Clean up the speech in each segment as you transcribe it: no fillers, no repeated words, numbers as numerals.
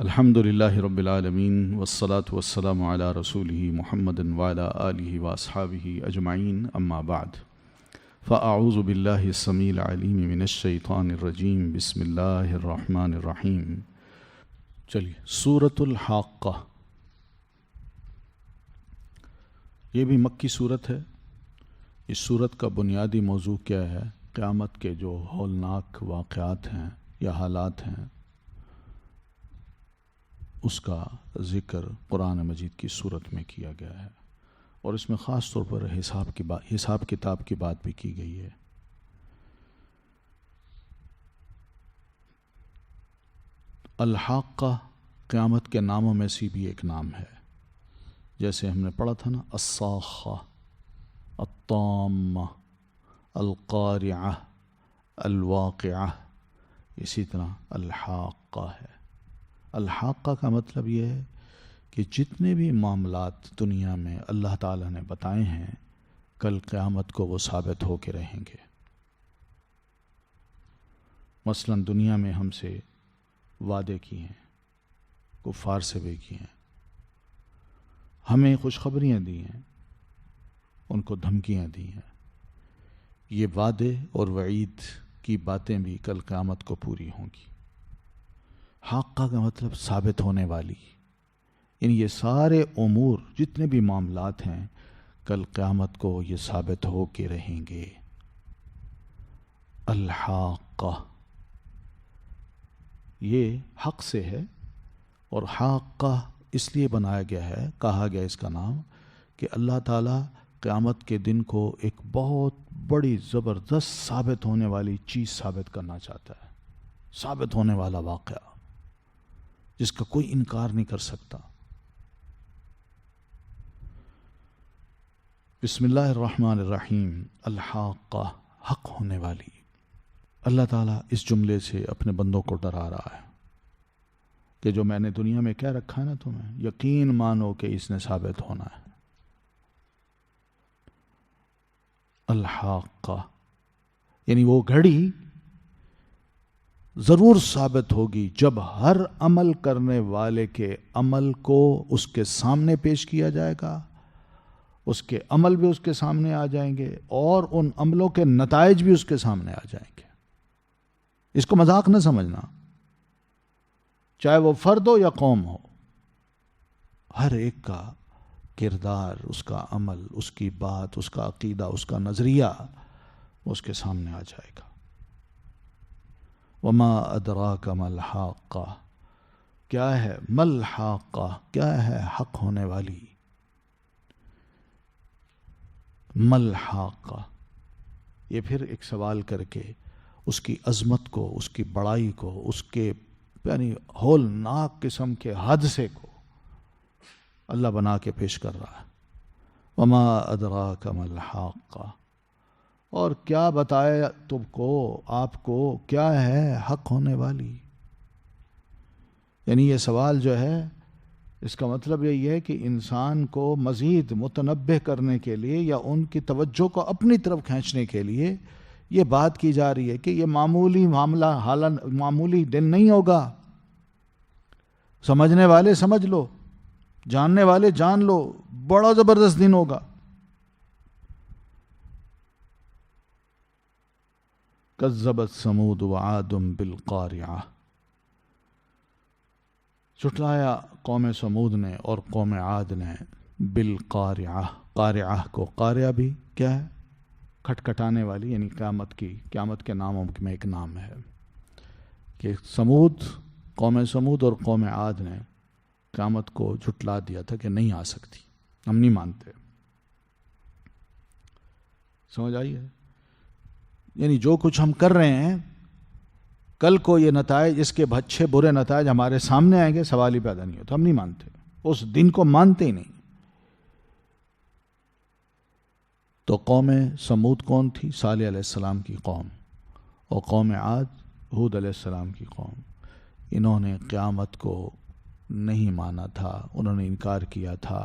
الحمد للہ رب العالمین والصلاة والسلام علی رسولہ محمد وعلی آلہ واصحابہ اجمعین اما بعد فاعوذ باللہ السمیع العلیم من الشیطان الرجیم بسم اللہ الرحمن الرحیم۔ چلیے سورۃ الحاقہ، یہ بھی مکی صورت ہے۔ اس صورت کا بنیادی موضوع کیا ہے؟ قیامت کے جو ہولناک واقعات ہیں یا حالات ہیں، اس کا ذکر قرآن مجید کی صورت میں کیا گیا ہے، اور اس میں خاص طور پر حساب کتاب کی بات بھی کی گئی ہے۔ الحاقہ قیامت کے ناموں میں سے بھی ایک نام ہے، جیسے ہم نے پڑھا تھا نا، الصاخہ، الطامہ، القارعہ، الواقعہ، اسی طرح الحاقہ ہے۔ الحاقہ کا مطلب یہ ہے کہ جتنے بھی معاملات دنیا میں اللہ تعالیٰ نے بتائے ہیں، کل قیامت کو وہ ثابت ہو کے رہیں گے۔ مثلا دنیا میں ہم سے وعدے کیے ہیں، کفار سے بھی کیے ہیں، ہمیں خوشخبریاں دی ہیں، ان کو دھمکیاں دی ہیں۔ یہ وعدے اور وعید کی باتیں بھی کل قیامت کو پوری ہوں گی۔ حاقہ کا مطلب ثابت ہونے والی، یعنی یہ سارے امور جتنے بھی معاملات ہیں کل قیامت کو یہ ثابت ہو کے رہیں گے۔ الحاقہ یہ حق سے ہے، اور حاقہ اس لیے بنایا گیا ہے، کہا گیا اس کا نام، کہ اللہ تعالیٰ قیامت کے دن کو ایک بہت بڑی زبردست ثابت ہونے والی چیز ثابت کرنا چاہتا ہے، ثابت ہونے والا واقعہ جس کا کوئی انکار نہیں کر سکتا۔ بسم اللہ الرحمن الرحیم۔ الحاقہ، حق ہونے والی۔ اللہ تعالیٰ اس جملے سے اپنے بندوں کو ڈرا رہا ہے کہ جو میں نے دنیا میں کہہ رکھا ہے نا، تمہیں یقین مانو کہ اس نے ثابت ہونا ہے۔ الحاقہ یعنی وہ گھڑی ضرور ثابت ہوگی جب ہر عمل کرنے والے کے عمل کو اس کے سامنے پیش کیا جائے گا، اس کے عمل بھی اس کے سامنے آ جائیں گے، اور ان عملوں کے نتائج بھی اس کے سامنے آ جائیں گے۔ اس کو مذاق نہ سمجھنا، چاہے وہ فرد ہو یا قوم ہو، ہر ایک کا کردار، اس کا عمل، اس کی بات، اس کا عقیدہ، اس کا نظریہ اس کے سامنے آ جائے گا۔ وما ادراک ما الحاقہ، کیا ہے ما الحاقہ، کیا ہے حق ہونے والی؟ ما الحاقہ، یہ پھر ایک سوال کر کے اس کی عظمت کو، اس کی بڑائی کو، اس کے یعنی ہولناک قسم کے حادثے کو اللہ بنا کے پیش کر رہا ہے۔ وما ادراک ما الحاقہ، اور کیا بتائے تم کو، آپ کو، کیا ہے حق ہونے والی؟ یعنی یہ سوال جو ہے، اس کا مطلب یہی ہے کہ انسان کو مزید متنبہ کرنے کے لیے یا ان کی توجہ کو اپنی طرف کھینچنے کے لیے یہ بات کی جا رہی ہے کہ یہ معمولی معاملہ، معمولی دن نہیں ہوگا۔ سمجھنے والے سمجھ لو، جاننے والے جان لو، بڑا زبردست دن ہوگا۔ کذبت ثمود وعاد بالقارعہ، جھٹلایا قوم سمود نے اور قوم عاد نے بالقارعہ۔ قارعہ کو قارعہ بھی کیا ہے؟ کھٹکھٹانے والی، یعنی قیامت کے ناموں میں ایک نام ہے کہ قوم سمود اور قوم عاد نے قیامت کو جھٹلا دیا تھا کہ نہیں آ سکتی، ہم نہیں مانتے۔ سمجھ آئی ہے؟ یعنی جو کچھ ہم کر رہے ہیں، کل کو یہ نتائج، اس کے اچھے برے نتائج ہمارے سامنے آئیں گے، سوال ہی پیدا نہیں ہوتا، ہم نہیں مانتے، اس دن کو مانتے ہی نہیں۔ تو قوم سمود کون تھی؟ صالح علیہ السلام کی قوم، اور قوم عاد ہود علیہ السلام کی قوم۔ انہوں نے قیامت کو نہیں مانا تھا، انہوں نے انکار کیا تھا،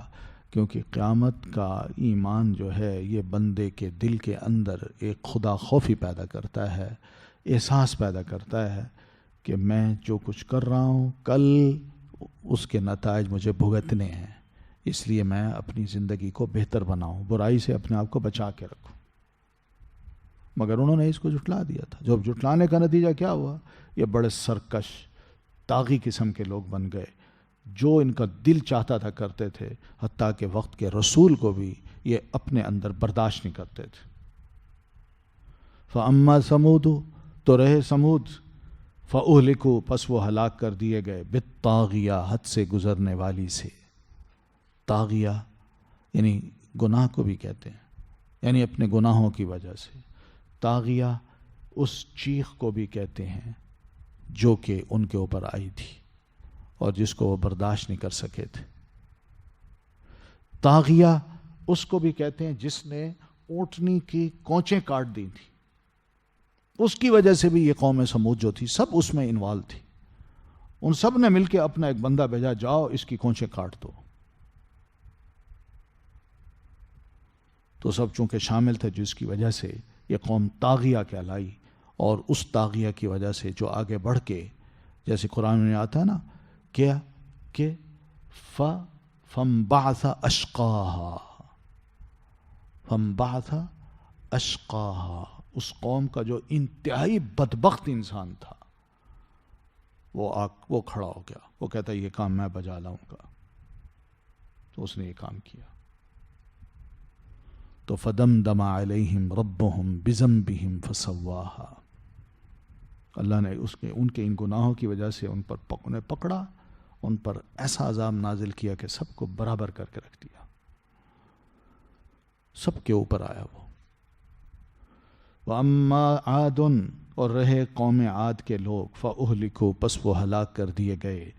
کیونکہ قیامت کا ایمان جو ہے یہ بندے کے دل کے اندر ایک خدا خوفی پیدا کرتا ہے، احساس پیدا کرتا ہے کہ میں جو کچھ کر رہا ہوں کل اس کے نتائج مجھے بھگتنے ہیں، اس لیے میں اپنی زندگی کو بہتر بناؤں، برائی سے اپنے آپ کو بچا کے رکھوں۔ مگر انہوں نے اس کو جھٹلا دیا تھا۔ جب جھٹلانے کا نتیجہ کیا ہوا؟ یہ بڑے سرکش طاغی قسم کے لوگ بن گئے، جو ان کا دل چاہتا تھا کرتے تھے، حتیٰ کہ وقت کے رسول کو بھی یہ اپنے اندر برداشت نہیں کرتے تھے۔ فَأَمَّا سَمُودُ، تو رہے سمود، فَأُهْلِكُوا، پس وہ ہلاک کر دیے گئے، بِالطَّاغِیَہ، حد سے گزرنے والی سے۔ طاغیہ یعنی گناہ کو بھی کہتے ہیں، یعنی اپنے گناہوں کی وجہ سے۔ طاغیہ اس چیخ کو بھی کہتے ہیں جو کہ ان کے اوپر آئی تھی اور جس کو وہ برداشت نہیں کر سکے تھے۔ طاغیہ اس کو بھی کہتے ہیں جس نے اونٹنی کی کونچیں کاٹ دی تھی، اس کی وجہ سے بھی یہ قوم سمود جو تھی سب اس میں انوالو تھی۔ ان سب نے مل کے اپنا ایک بندہ بھیجا، جاؤ اس کی کونچیں کاٹ دو۔ تو سب چونکہ شامل تھے، جس کی وجہ سے یہ قوم طاغیہ کہلائی، اور اس طاغیہ کی وجہ سے جو آگے بڑھ کے، جیسے قرآن میں آتا ہے نا کیا کہ فَانبَعَثَ أَشْقَاهَا، فَانبَعَثَ أَشْقَاهَا، اس قوم کا جو انتہائی بدبخت انسان تھا وہ کھڑا ہو گیا، وہ کہتا ہے یہ کام میں بجا لاؤں گا، تو اس نے یہ کام کیا۔ تو فَدَمْدَمَ عَلَيْهِمْ رَبُّهُمْ بِذَنبِهِمْ فَسَوَّاهَا، اللہ نے ان کے ان گناہوں کی وجہ سے انہیں پکڑا، ان پر ایسا عذاب نازل کیا کہ سب کو برابر کر کے رکھ دیا، سب کے اوپر آیا وہ۔ وَأَمَّا عَادٌ، اور رہے قوم عاد کے لوگ، فَأُهْلِكُوا، پس وہ ہلاک کر دیے گئے۔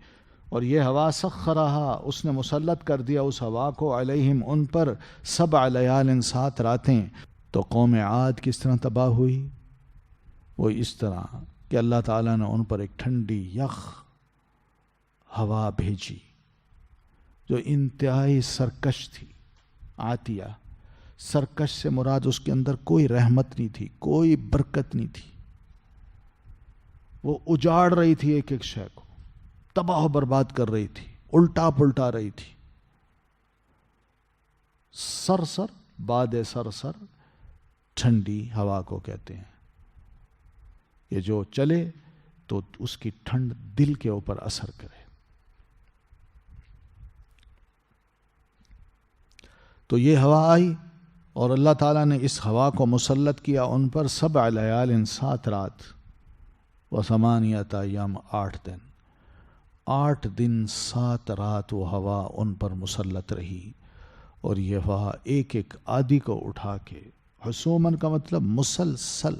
اور یہ ہوا سخرہا، اس نے مسلط کر دیا اس ہوا کو، علیہم، ان پر، 7 لیال، 7 راتیں۔ تو قوم عاد کس طرح تباہ ہوئی؟ وہ اس طرح کہ اللہ تعالیٰ نے ان پر ایک ٹھنڈی یخ ہوا بھیجی جو انتہائی سرکش تھی۔ عاتیہ، سرکش سے مراد اس کے اندر کوئی رحمت نہیں تھی، کوئی برکت نہیں تھی، وہ اجاڑ رہی تھی ایک ایک شے کو، تباہ و برباد کر رہی تھی، الٹا پلٹا رہی تھی۔ سرسر، باد سرسر ٹھنڈی ہوا کو کہتے ہیں، یہ جو چلے تو اس کی ٹھنڈ دل کے اوپر اثر کرے۔ تو یہ ہوا آئی اور اللہ تعالیٰ نے اس ہوا کو مسلط کیا ان پر، 7 لیال، 7 رات، و8 ایام، 8 دن، 8 دن 7 رات وہ ہوا ان پر مسلط رہی۔ اور یہ ہوا ایک ایک آدی کو اٹھا کے، حسومن کا مطلب مسلسل،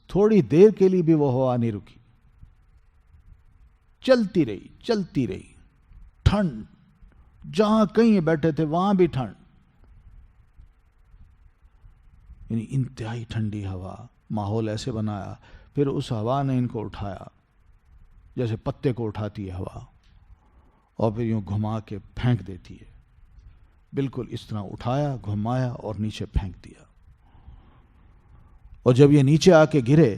تھوڑی دیر کے لیے بھی وہ ہوا نہیں رکی، چلتی رہی چلتی رہی۔ ٹھنڈ، جہاں کہیں بیٹھے تھے وہاں بھی ٹھنڈ، یعنی انتہائی ٹھنڈی ہوا، ماحول ایسے بنایا۔ پھر اس ہوا نے ان کو اٹھایا جیسے پتے کو اٹھاتی ہے ہوا، اور پھر یوں گھما کے پھینک دیتی ہے، بالکل اس طرح اٹھایا، گھمایا اور نیچے پھینک دیا۔ اور جب یہ نیچے آ کے گرے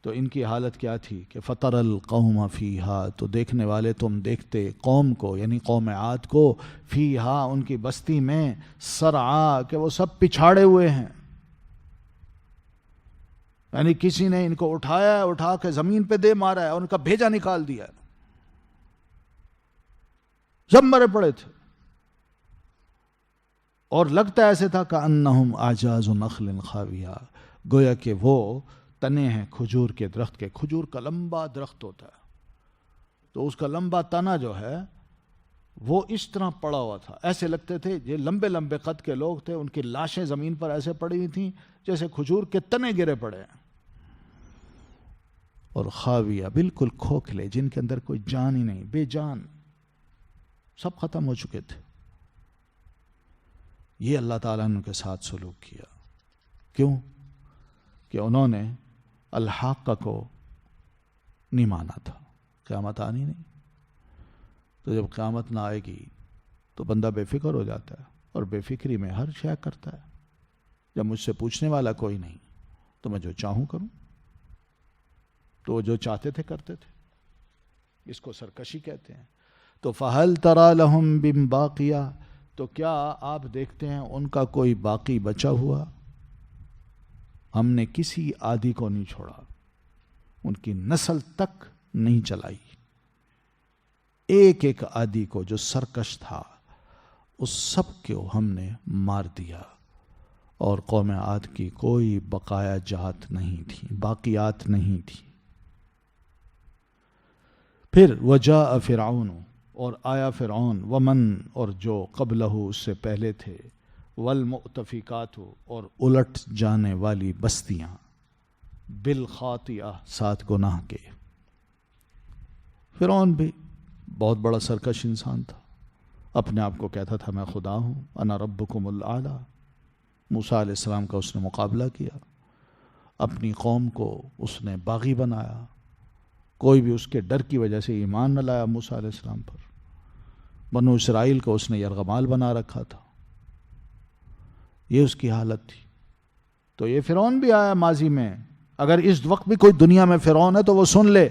تو ان کی حالت کیا تھی کہ فَتَرَ الْقَوْمَ فِيهَا، تو دیکھنے والے تم دیکھتے قوم کو، یعنی قوم عاد کو، فِيهَا، ان کی بستی میں، سرعا، کہ وہ سب پچھاڑے ہوئے ہیں، یعنی کسی نے ان کو اٹھایا، اٹھا کے زمین پہ دے مارا ہے اور ان کا بھیجا نکال دیا، سب مرے پڑے تھے۔ اور لگتا ایسے تھا کأنہم اعجاز نخل خاویہ، گویا کہ وہ تنے ہیں کھجور کے درخت کے۔ کھجور کا لمبا درخت ہوتا ہے، تو اس کا لمبا تنا جو ہے وہ اس طرح پڑا ہوا تھا، ایسے لگتے تھے یہ لمبے لمبے قد کے لوگ تھے، ان کی لاشیں زمین پر ایسے پڑی ہوئی تھیں جیسے کھجور کے تنے گرے پڑے ہیں۔ اور خاویہ، بالکل کھوکھلے، جن کے اندر کوئی جان ہی نہیں، بے جان، سب ختم ہو چکے تھے۔ یہ اللہ تعالیٰ نے ان کے ساتھ سلوک کیا، کیوں؟ کہ انہوں نے الحاقہ کو نہیں مانا تھا، قیامت آنی نہیں۔ تو جب قیامت نہ آئے گی تو بندہ بے فکر ہو جاتا ہے، اور بے فکری میں ہر شے کرتا ہے۔ جب مجھ سے پوچھنے والا کوئی نہیں تو میں جو چاہوں کروں، تو وہ جو چاہتے تھے کرتے تھے۔ اس کو سرکشی کہتے ہیں. تو فَهَلْ تَرَى لَهُمْ مِن بَاقِيَةٍ، تو کیا آپ دیکھتے ہیں ان کا کوئی باقی بچا ہوا؟ ہم نے کسی عادی کو نہیں چھوڑا، ان کی نسل تک نہیں چلائی. ایک ایک عادی کو جو سرکش تھا اس سب کو ہم نے مار دیا، اور قوم عاد کی کوئی بقایا جات نہیں تھی، باقیات نہیں تھی. پھر وجاء فرعون، اور آیا فرعون، ومن، اور جو قبلہ اس سے پہلے تھے، والمؤتفقات، اور الٹ جانے والی بستیاں، بالخاطئہ، ساتھ گناہ کے. فرعون بھی بہت بڑا سرکش انسان تھا، اپنے آپ کو کہتا تھا میں خدا ہوں، انا ربکم الاعلی. موسیٰ علیہ السلام کا اس نے مقابلہ کیا، اپنی قوم کو اس نے باغی بنایا، کوئی بھی اس کے ڈر کی وجہ سے ایمان نہ لایا موسیٰ علیہ السلام پر. بنو اسرائیل کو اس نے یرغمال بنا رکھا تھا. یہ اس کی حالت تھی. تو یہ فرعون بھی آیا ماضی میں. اگر اس وقت بھی کوئی دنیا میں فرعون ہے تو وہ سن لے،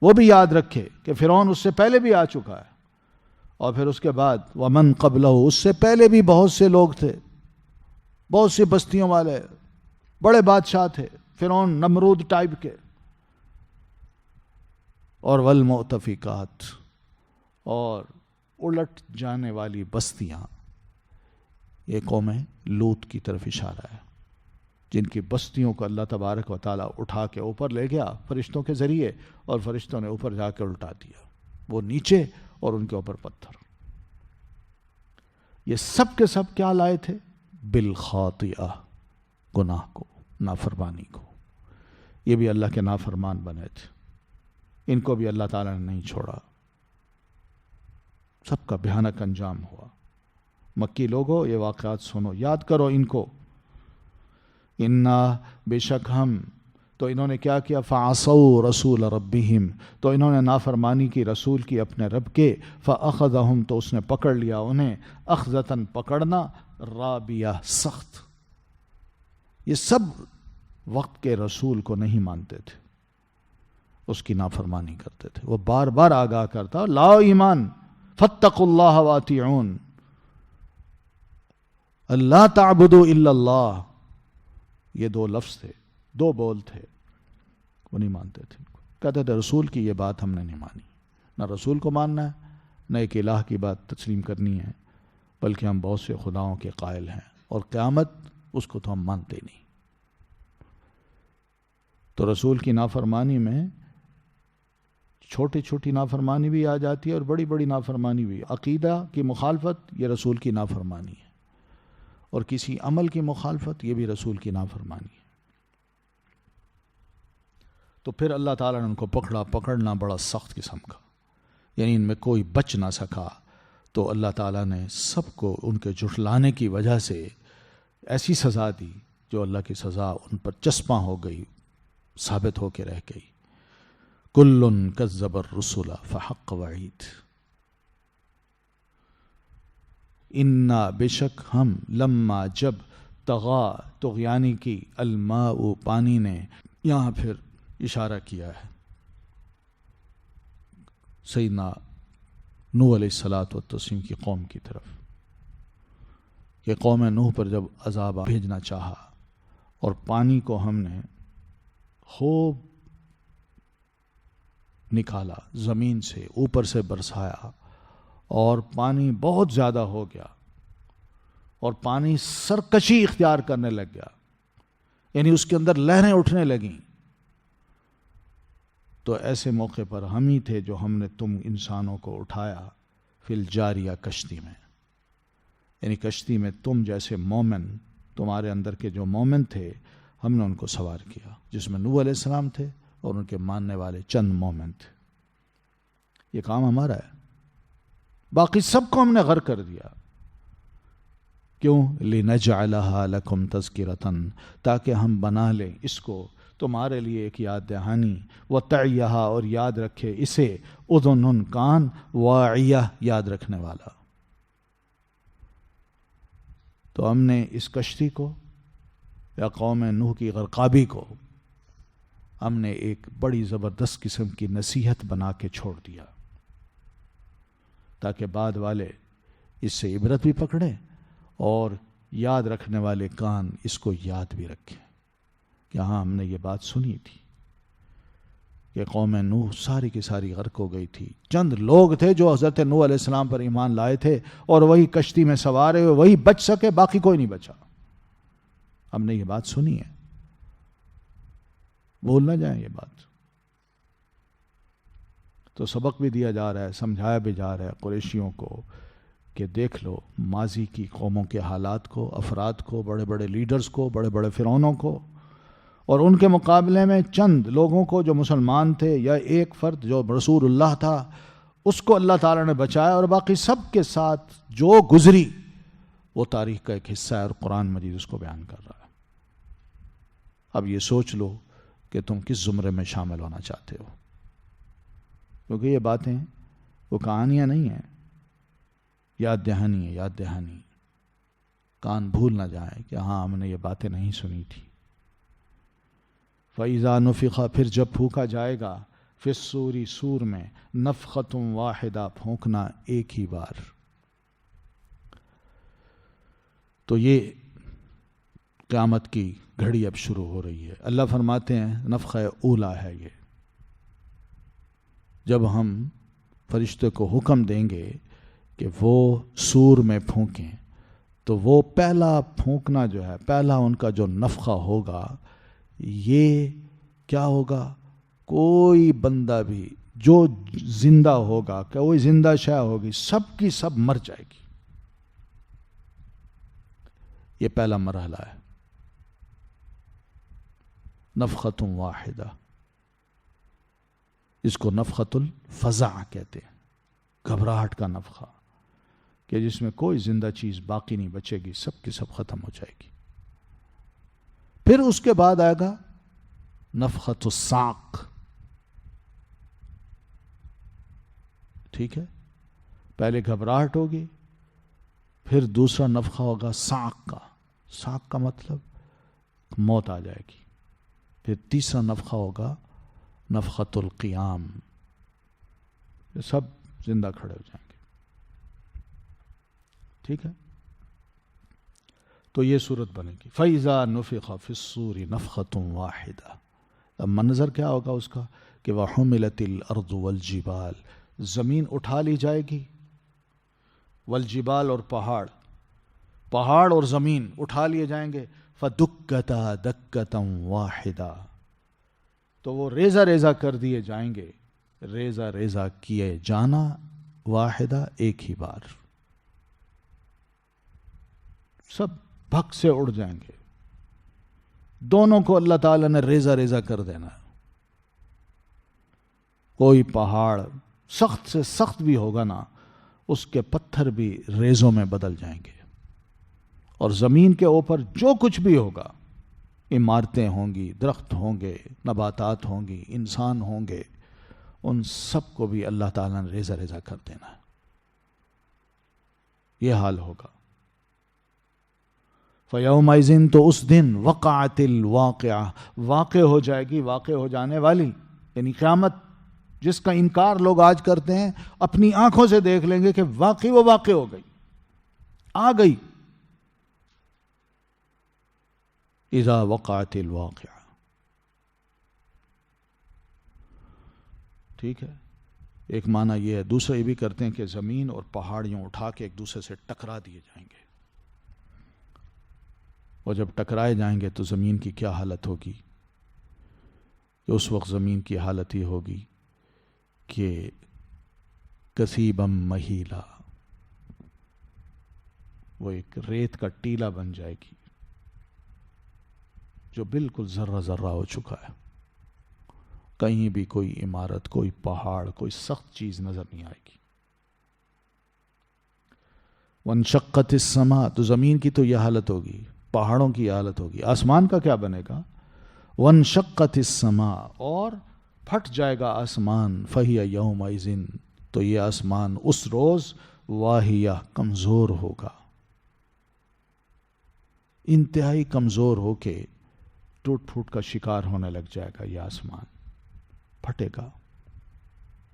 وہ بھی یاد رکھے کہ فرعون اس سے پہلے بھی آ چکا ہے. اور پھر اس کے بعد ومن قبلہ، اس سے پہلے بھی بہت سے لوگ تھے، بہت سی بستیوں والے بڑے بادشاہ تھے، فرعون نمرود ٹائپ کے. اور والمؤتفقات، اور الٹ جانے والی بستیاں. یہ قوم لوط کی طرف اشارہ ہے، جن کی بستیوں کو اللہ تبارک و تعالیٰ اٹھا کے اوپر لے گیا فرشتوں کے ذریعے، اور فرشتوں نے اوپر جا کے الٹا دیا، وہ نیچے اور ان کے اوپر پتھر. یہ سب کے سب کیا لائے تھے؟ بالخاطئہ، گناہ کو، نافرمانی کو. یہ بھی اللہ کے نافرمان بنے تھے، ان کو بھی اللہ تعالیٰ نے نہیں چھوڑا. سب کا بھیانک انجام ہوا. مکی لوگوں یہ واقعات سنو، یاد کرو ان کو. انا، بے شک ہم، تو انہوں نے کیا کیا؟ فعصوا رسول ربہم، تو انہوں نے نافرمانی کی رسول کی اپنے رب کے. فاخذہم، تو اس نے پکڑ لیا انہیں، اخذتاً، پکڑنا، رابیہ، سخت. یہ سب وقت کے رسول کو نہیں مانتے تھے، اس کی نافرمانی کرتے تھے. وہ بار بار آگاہ کرتا، لا ایمان، فاتقوا اللہ واطیعون، اللہ تعبدوا الا اللہ. یہ دو لفظ تھے، دو بول تھے، وہ نہیں مانتے تھے. کہتے تھے رسول کی یہ بات ہم نے نہیں مانی. نہ رسول کو ماننا ہے، نہ ایک الہ کی بات تسلیم کرنی ہے، بلکہ ہم بہت سے خداؤں کے قائل ہیں، اور قیامت اس کو تو ہم مانتے نہیں. تو رسول کی نافرمانی میں چھوٹی چھوٹی نافرمانی بھی آ جاتی ہے اور بڑی بڑی نافرمانی بھی. عقیدہ کی مخالفت یہ رسول کی نافرمانی ہے، اور کسی عمل کی مخالفت یہ بھی رسول کی نافرمانی ہے. تو پھر اللہ تعالیٰ نے ان کو پکڑنا بڑا سخت قسم کا، یعنی ان میں کوئی بچ نہ سکا. تو اللہ تعالیٰ نے سب کو ان کے جھٹلانے کی وجہ سے ایسی سزا دی جو اللہ کی سزا ان پر چسپاں ہو گئی، ثابت ہو کے رہ گئی. کل کذب الرسل فحق وعید. انا، بے شک ہم، لما، جب، طغا، طغیانی کی، الماء، پانی نے. یہاں پھر اشارہ کیا ہے سیدنا نوح علیہ الصلاۃ والتسلیم کی قوم کی طرف، کہ قوم نوح پر جب عذاب بھیجنا چاہا اور پانی کو ہم نے خوب نکالا، زمین سے اوپر سے برسایا، اور پانی بہت زیادہ ہو گیا، اور پانی سرکشی اختیار کرنے لگ گیا، یعنی اس کے اندر لہریں اٹھنے لگیں. تو ایسے موقع پر ہم ہی تھے جو ہم نے تم انسانوں کو اٹھایا فی الجاریہ، کشتی میں. یعنی کشتی میں تم جیسے مومن، تمہارے اندر کے جو مومن تھے، ہم نے ان کو سوار کیا، جس میں نوح علیہ السلام تھے اور ان کے ماننے والے چند مومن تھے. یہ کام ہمارا ہے. باقی سب کو ہم نے غرق کر دیا. کیوں؟ لِنَجْعَلَهَا لَكُمْ تَذْكِرَةً، تاکہ ہم بنا لیں اس کو تمہارے لیے ایک یاد دہانی. وَتَعِيَهَا، اور یاد رکھے اسے، اذن، کان، واعیہ، یاد رکھنے والا. تو ہم نے اس کشتی کو، یا قوم نوح کی غرقابی کو، ہم نے ایک بڑی زبردست قسم کی نصیحت بنا کے چھوڑ دیا تاکہ بعد والے اس سے عبرت بھی پکڑیں اور یاد رکھنے والے کان اس کو یاد بھی رکھیں کہ ہاں ہم نے یہ بات سنی تھی کہ قوم نوح ساری کی ساری غرق ہو گئی تھی. چند لوگ تھے جو حضرت نوح علیہ السلام پر ایمان لائے تھے اور وہی کشتی میں سوارے ہوئے وہی بچ سکے، باقی کوئی نہیں بچا. ہم نے یہ بات سنی ہے، بھول نہ جائیں یہ بات. تو سبق بھی دیا جا رہا ہے، سمجھایا بھی جا رہا ہے قریشیوں کو کہ دیکھ لو ماضی کی قوموں کے حالات کو، افراد کو، بڑے بڑے لیڈرز کو، بڑے بڑے فرعونوں کو، اور ان کے مقابلے میں چند لوگوں کو جو مسلمان تھے یا ایک فرد جو رسول اللہ تھا اس کو اللہ تعالیٰ نے بچایا، اور باقی سب کے ساتھ جو گزری وہ تاریخ کا ایک حصہ ہے اور قرآن مجید اس کو بیان کر رہا ہے. اب یہ سوچ لو کہ تم کس زمرے میں شامل ہونا چاہتے ہو، کیونکہ یہ باتیں وہ کہانیاں نہیں ہیں، یاد دہانی ہے، یاد دہانی. کان بھول نہ جائیں کہ ہاں ہم نے یہ باتیں نہیں سنی تھی. فَإِذَا نُفِخَ، پھر جب پھونکا جائے گا، فِي الصُّورِ، سور میں، نفخۃ واحدہ، پھونکنا ایک ہی بار. تو یہ قیامت کی گھڑی اب شروع ہو رہی ہے. اللہ فرماتے ہیں نفخہ اولا ہے یہ. جب ہم فرشتے کو حکم دیں گے کہ وہ سور میں پھونکیں تو وہ پہلا پھونکنا جو ہے، پہلا ان کا جو نفخہ ہوگا، یہ کیا ہوگا؟ کوئی بندہ بھی جو زندہ ہوگا، کوئی زندہ شے ہوگی، سب کی سب مر جائے گی. یہ پہلا مرحلہ ہے، نفخۃ واحدہ. اس کو نفخۃ الفزع کہتے ہیں، گھبراہٹ کا نفخہ، کہ جس میں کوئی زندہ چیز باقی نہیں بچے گی، سب کی سب ختم ہو جائے گی. پھر اس کے بعد آئے گا نفخۃ الصاق. ٹھیک ہے، پہلے گھبراہٹ ہوگی، پھر دوسرا نفخہ ہوگا صاق کا. صاق کا مطلب موت آ جائے گی. پھر تیسرا نفخہ ہوگا نفخۃ القیام، سب زندہ کھڑے ہو جائیں گے. ٹھیک ہے، تو یہ صورت بنے گی. فَإِذَا نُفِخَ فِي الصُّورِ نَفْخَةٌ وَاحِدَةٌ. اب منظر کیا ہوگا اس کا کہ وَحُمِلَتِ الْأَرْضُ وَالْجِبَالِ، زمین اٹھا لی جائے گی، والجبال، اور پہاڑ اور زمین اٹھا لیے جائیں گے. فَدُكَّتَا دَكَّةً وَاحِدَةً، تو وہ ریزہ ریزہ کر دیے جائیں گے، ریزہ ریزہ کیے جانا، واحدہ، ایک ہی بار. سب بھگ سے اڑ جائیں گے. دونوں کو اللہ تعالیٰ نے ریزہ ریزہ کر دینا. کوئی پہاڑ سخت سے سخت بھی ہوگا نا، اس کے پتھر بھی ریزوں میں بدل جائیں گے. اور زمین کے اوپر جو کچھ بھی ہوگا، عمارتیں ہوں گی، درخت ہوں گے، نباتات ہوں گی، انسان ہوں گے، ان سب کو بھی اللہ تعالیٰ نے ریزہ ریزہ کر دینا ہے. یہ حال ہوگا. فَيَوْمَئِذٍ، تو اس دن، وَقَعَتِ الْوَاقِعَةُ، واقع ہو جائے گی، واقع ہو جانے والی، یعنی قیامت جس کا انکار لوگ آج کرتے ہیں، اپنی آنکھوں سے دیکھ لیں گے کہ واقعی وہ واقع ہو گئی، آ گئی. اذا وقعت الواقعہ. ٹھیک ہے، ایک معنی یہ ہے. دوسرا یہ بھی کرتے ہیں کہ زمین اور پہاڑیوں اٹھا کے ایک دوسرے سے ٹکرا دیے جائیں گے، اور جب ٹکرائے جائیں گے تو زمین کی کیا حالت ہوگی؟ کہ اس وقت زمین کی حالت یہ ہوگی کہ کثیبم مہیلا، وہ ایک ریت کا ٹیلا بن جائے گی جو بالکل ذرہ ذرہ ہو چکا ہے. کہیں بھی کوئی عمارت، کوئی پہاڑ، کوئی سخت چیز نظر نہیں آئے گی. وانشقت السماء، تو زمین کی تو یہ حالت ہوگی، پہاڑوں کی حالت ہوگی. آسمان کا کیا بنے گا؟ وانشقت السماء، اور پھٹ جائے گا آسمان. فہی یومئذ، تو یہ آسمان اس روز واہیہ، کمزور ہوگا، انتہائی کمزور ہو کے ٹوٹ پھوٹ کا شکار ہونے لگ جائے گا، یہ آسمان پھٹے گا.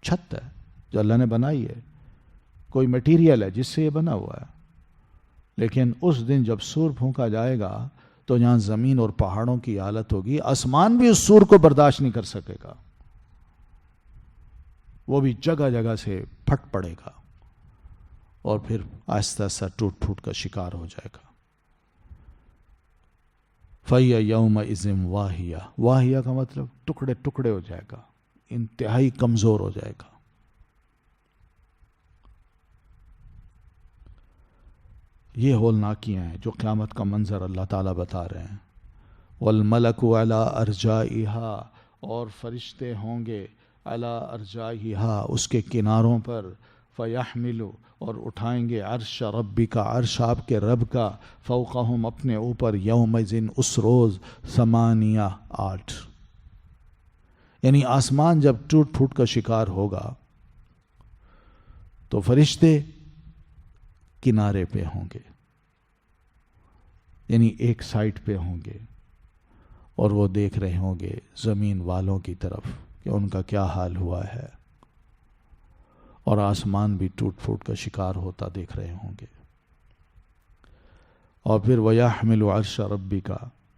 چھت ہے جو اللہ نے بنائی ہے، کوئی میٹیریل ہے جس سے یہ بنا ہوا ہے، لیکن اس دن جب سور پھونکا جائے گا تو جہاں زمین اور پہاڑوں کی حالت ہوگی، آسمان بھی اس سور کو برداشت نہیں کر سکے گا، وہ بھی جگہ جگہ سے پھٹ پڑے گا اور پھر آہستہ آہستہ ٹوٹ پھوٹ کا شکار ہو جائے گا. فَيَّ يَوْمَئِذٍ وَاهِيَةٌ، واہیہ کا مطلب ٹکڑے ٹکڑے ہو جائے گا، انتہائی کمزور ہو جائے گا. یہ ہولناکیاں ہیں جو قیامت کا منظر اللہ تعالیٰ بتا رہے ہیں. وَالْمَلَكُ عَلَىٰ أَرْجَائِهَا، اور فرشتے ہوں گے عَلَىٰ أَرْجَائِهَا، اس کے کناروں پر. فَيَحْمِلُ، اور اٹھائیں گے عرش ربک، عرش آپ کے رب کا، فوقہم اپنے اوپر، یومئذ اس روز، ثمانیہ 8. یعنی آسمان جب ٹوٹ پھوٹ کا شکار ہوگا تو فرشتے کنارے پہ ہوں گے، یعنی ایک سائٹ پہ ہوں گے، اور وہ دیکھ رہے ہوں گے زمین والوں کی طرف کہ ان کا کیا حال ہوا ہے، اور آسمان بھی ٹوٹ پھوٹ کا شکار ہوتا دیکھ رہے ہوں گے. اور پھر وَيَحْمِلُ عَرْشَ رَبِّكَ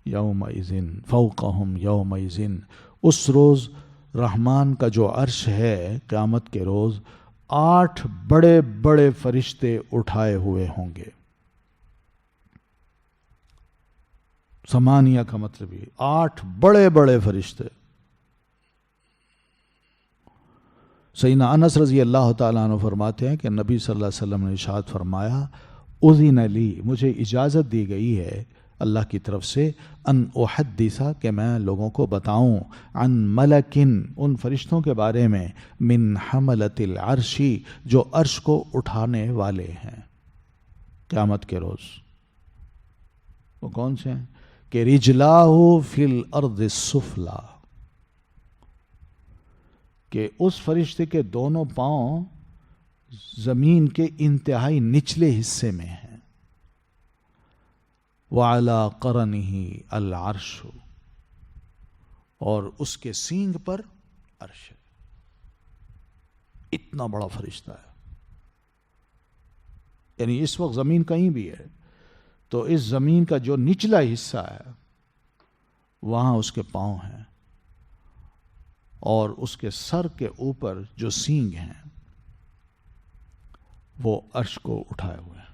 يَوْمَئِذٍ فَوْقَهُمْ يَوْمَئِذٍ، اس روز رحمان کا جو عرش ہے قیامت کے روز، 8 بڑے بڑے فرشتے اٹھائے ہوئے ہوں گے. ثمانیہ کا مطلب یہ 8 بڑے بڑے فرشتے. سیدنا انس رضی اللہ تعالیٰ عنہ فرماتے ہیں کہ نبی صلی اللہ علیہ وسلم نے ارشاد فرمایا، اذن لی، مجھے اجازت دی گئی ہے اللہ کی طرف سے، ان احدثا، کہ میں لوگوں کو بتاؤں، عن ملکن، ان فرشتوں کے بارے میں، من حملت العرشی، جو عرش کو اٹھانے والے ہیں قیامت کے روز. وہ کون سے ہیں؟ کہ رجلاہ فی الارض السفلی، کہ اس فرشتے کے دونوں پاؤں زمین کے انتہائی نچلے حصے میں ہیں. وَعَلَىٰ قَرَنِهِ الْعَرْشُ، اور اس کے سینگ پر عرش ہے. اتنا بڑا فرشتہ ہے. یعنی اس وقت زمین کہیں بھی ہے تو اس زمین کا جو نچلا حصہ ہے وہاں اس کے پاؤں ہیں، اور اس کے سر کے اوپر جو سینگ ہیں وہ عرش کو اٹھائے ہوئے ہیں.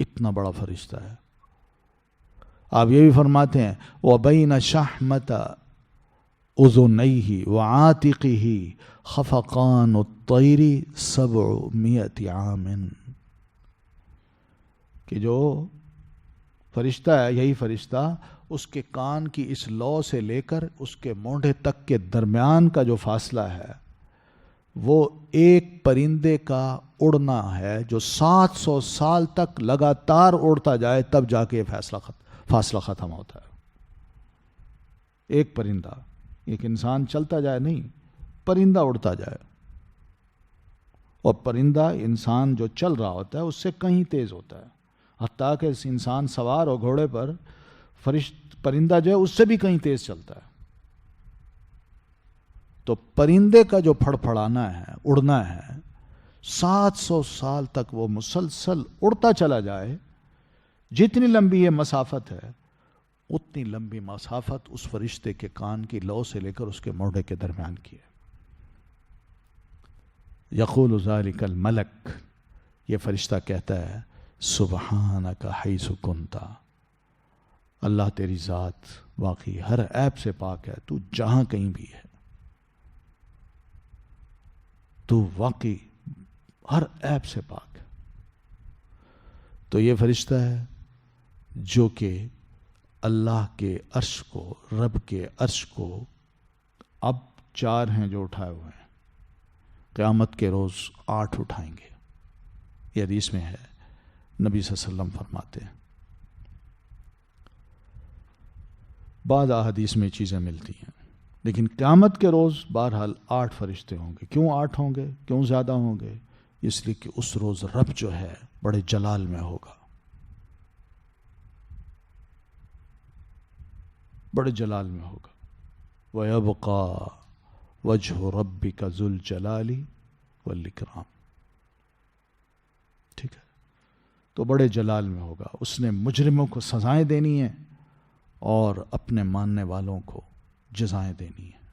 اتنا بڑا فرشتہ ہے. آپ یہ بھی فرماتے ہیں وَبَيْنَ شَحْمَةَ أُذُنَيْهِ وَعَاتِقِهِ خَفَقَانُ الطَّيْرِ 700 عَامٍ، کہ جو فرشتہ ہے، یہی فرشتہ، اس کے کان کی اس لو سے لے کر اس کے مونڈے تک کے درمیان کا جو فاصلہ ہے وہ ایک پرندے کا اڑنا ہے جو 700 سال تک لگاتار اڑتا جائے تب جا کے فاصلہ ختم ہوتا ہے. ایک پرندہ، ایک انسان چلتا جائے نہیں، پرندہ اڑتا جائے، اور پرندہ انسان جو چل رہا ہوتا ہے اس سے کہیں تیز ہوتا ہے، حتیٰ کہ انسان سوار ہو گھوڑے پر، پرندہ جو ہے اس سے بھی کہیں تیز چلتا ہے. تو پرندے کا جو پھڑ پھڑانا ہے، اڑنا ہے، 700 سال تک وہ مسلسل اڑتا چلا جائے. جتنی لمبی یہ مسافت ہے اتنی لمبی مسافت اس فرشتے کے کان کی لو سے لے کر اس کے موڑے کے درمیان کی ہے. یقول ذالک الملک، یہ فرشتہ کہتا ہے سبحانک حیث کنتا، اللہ تیری ذات واقعی ہر عیب سے پاک ہے، تو جہاں کہیں بھی ہے، تو واقعی ہر عیب سے پاک ہے. تو یہ فرشتہ ہے جو کہ اللہ کے عرش کو، رب کے عرش کو، اب 4 ہیں جو اٹھائے ہوئے ہیں، قیامت کے روز 8 اٹھائیں گے. یہ حدیث میں ہے، نبی صلی اللہ علیہ وسلم فرماتے ہیں. بعض احادیث میں چیزیں ملتی ہیں، لیکن قیامت کے روز بہرحال 8 فرشتے ہوں گے. کیوں 8 ہوں گے؟ کیوں زیادہ ہوں گے؟ اس لیے کہ اس روز رب جو ہے بڑے جلال میں ہوگا. بڑے جلال میں ہوگا. وَيَبْقَى وَجْهُ رَبِّكَ ذُو الْجَلَالِ وَالْإِكْرَامِ. ٹھیک ہے، تو بڑے جلال میں ہوگا. اس نے مجرموں کو سزائیں دینی ہیں اور اپنے ماننے والوں کو جزائیں دینی ہیں.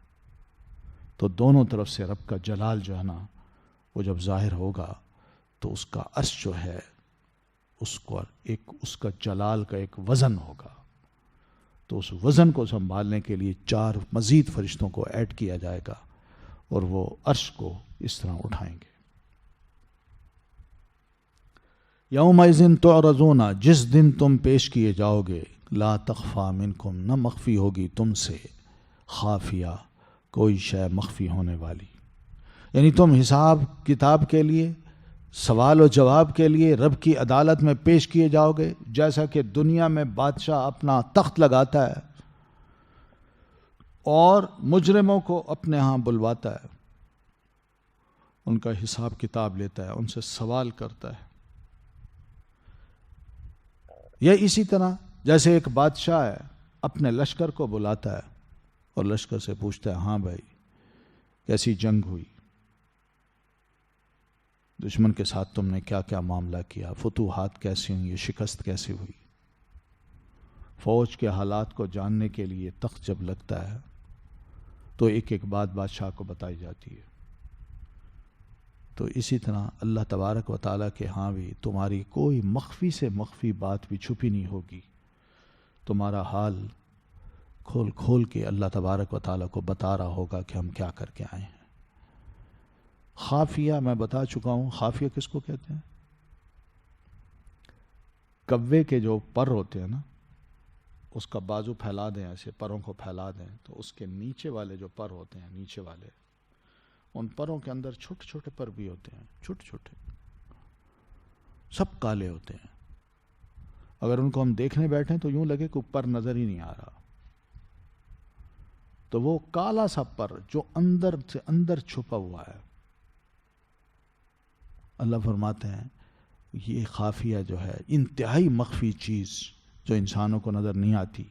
تو دونوں طرف سے رب کا جلال جو ہے نا وہ جب ظاہر ہوگا تو اس کا عرش جو ہے اس کا جلال کا ایک وزن ہوگا. تو اس وزن کو سنبھالنے کے لیے 4 مزید فرشتوں کو ایڈ کیا جائے گا اور وہ عرش کو اس طرح اٹھائیں گے. یومئذ تعرضون، جس دن تم پیش کیے جاؤ گے، لا تخفی منکم، نہ مخفی ہوگی تم سے، خافیہ، کوئی شے مخفی ہونے والی. یعنی تم حساب کتاب کے لیے، سوال و جواب کے لیے رب کی عدالت میں پیش کیے جاؤ گے. جیسا کہ دنیا میں بادشاہ اپنا تخت لگاتا ہے اور مجرموں کو اپنے ہاں بلواتا ہے، ان کا حساب کتاب لیتا ہے، ان سے سوال کرتا ہے. یہ اسی طرح جیسے ایک بادشاہ ہے اپنے لشکر کو بلاتا ہے اور لشکر سے پوچھتا ہے، ہاں بھائی کیسی جنگ ہوئی، دشمن کے ساتھ تم نے کیا کیا معاملہ کیا، فتوحات کیسی ہوئی، شکست کیسی ہوئی. فوج کے حالات کو جاننے کے لیے تخت جب لگتا ہے تو ایک ایک بات بادشاہ کو بتائی جاتی ہے. تو اسی طرح اللہ تبارک و تعالیٰ کے ہاں بھی تمہاری کوئی مخفی سے مخفی بات بھی چھپی نہیں ہوگی. تمہارا حال کھول کھول کے اللہ تبارک و تعالیٰ کو بتا رہا ہوگا کہ ہم کیا کر کے آئے ہیں. خافیہ میں بتا چکا ہوں. خافیہ کس کو کہتے ہیں؟ کوے کے جو پر ہوتے ہیں نا، اس کا بازو پھیلا دیں، ایسے پروں کو پھیلا دیں تو اس کے نیچے والے جو پر ہوتے ہیں، نیچے والے، ان پروں کے اندر چھوٹے چھوٹے پر بھی ہوتے ہیں، چھوٹے چھوٹے، سب کالے ہوتے ہیں. اگر ان کو ہم دیکھنے بیٹھیں تو یوں لگے کہ پر نظر ہی نہیں آ رہا. تو وہ کالا سا پر جو اندر سے اندر چھپا ہوا ہے، اللہ فرماتے ہیں یہ خافیہ جو ہے انتہائی مخفی چیز جو انسانوں کو نظر نہیں آتی.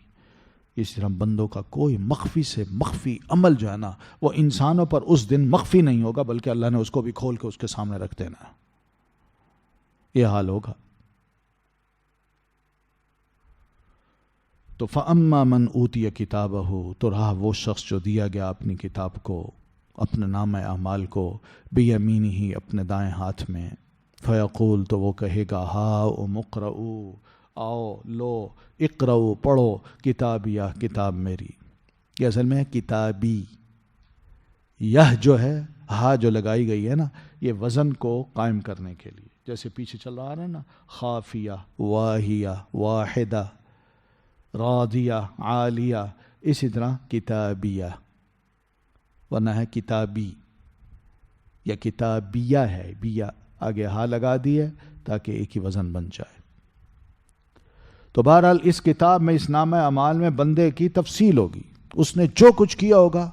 اس طرح بندوں کا کوئی مخفی سے مخفی عمل جو ہے نا وہ انسانوں پر اس دن مخفی نہیں ہوگا، بلکہ اللہ نے اس کو بھی کھول کے اس کے سامنے رکھ دینا ہے. یہ حال ہوگا. تو فَأَمَّا مَنْ أُوتِيَ كِتَابَهُ، تو رہا وہ شخص جو دیا گیا اپنی کتاب کو، اپنے نام اعمال کو، بِيَمِينِهِ، اپنے دائیں ہاتھ میں، فَيَقُول، تو وہ کہے گا، هَاؤْمُ اقْرَؤُوا، آؤ لو، اقرؤ پڑھو، کتابیہ، کتاب میری. یہ اصل میں ہے کتابی. یہ جو ہے ہا جو لگائی گئی ہے نا، یہ وزن کو قائم کرنے کے لیے، جیسے پیچھے چل رہا ہے نا، خافیہ، واہیہ، واحدہ، راضیہ، عالیہ، اسی طرح کتابیہ. ورنہ ہے کتابی یا کتابیہ ہے، بیا آگے ہا لگا دی ہے تاکہ ایک ہی وزن بن جائے. تو بہرحال اس کتاب میں، اس نامہ اعمال میں بندے کی تفصیل ہوگی. اس نے جو کچھ کیا ہوگا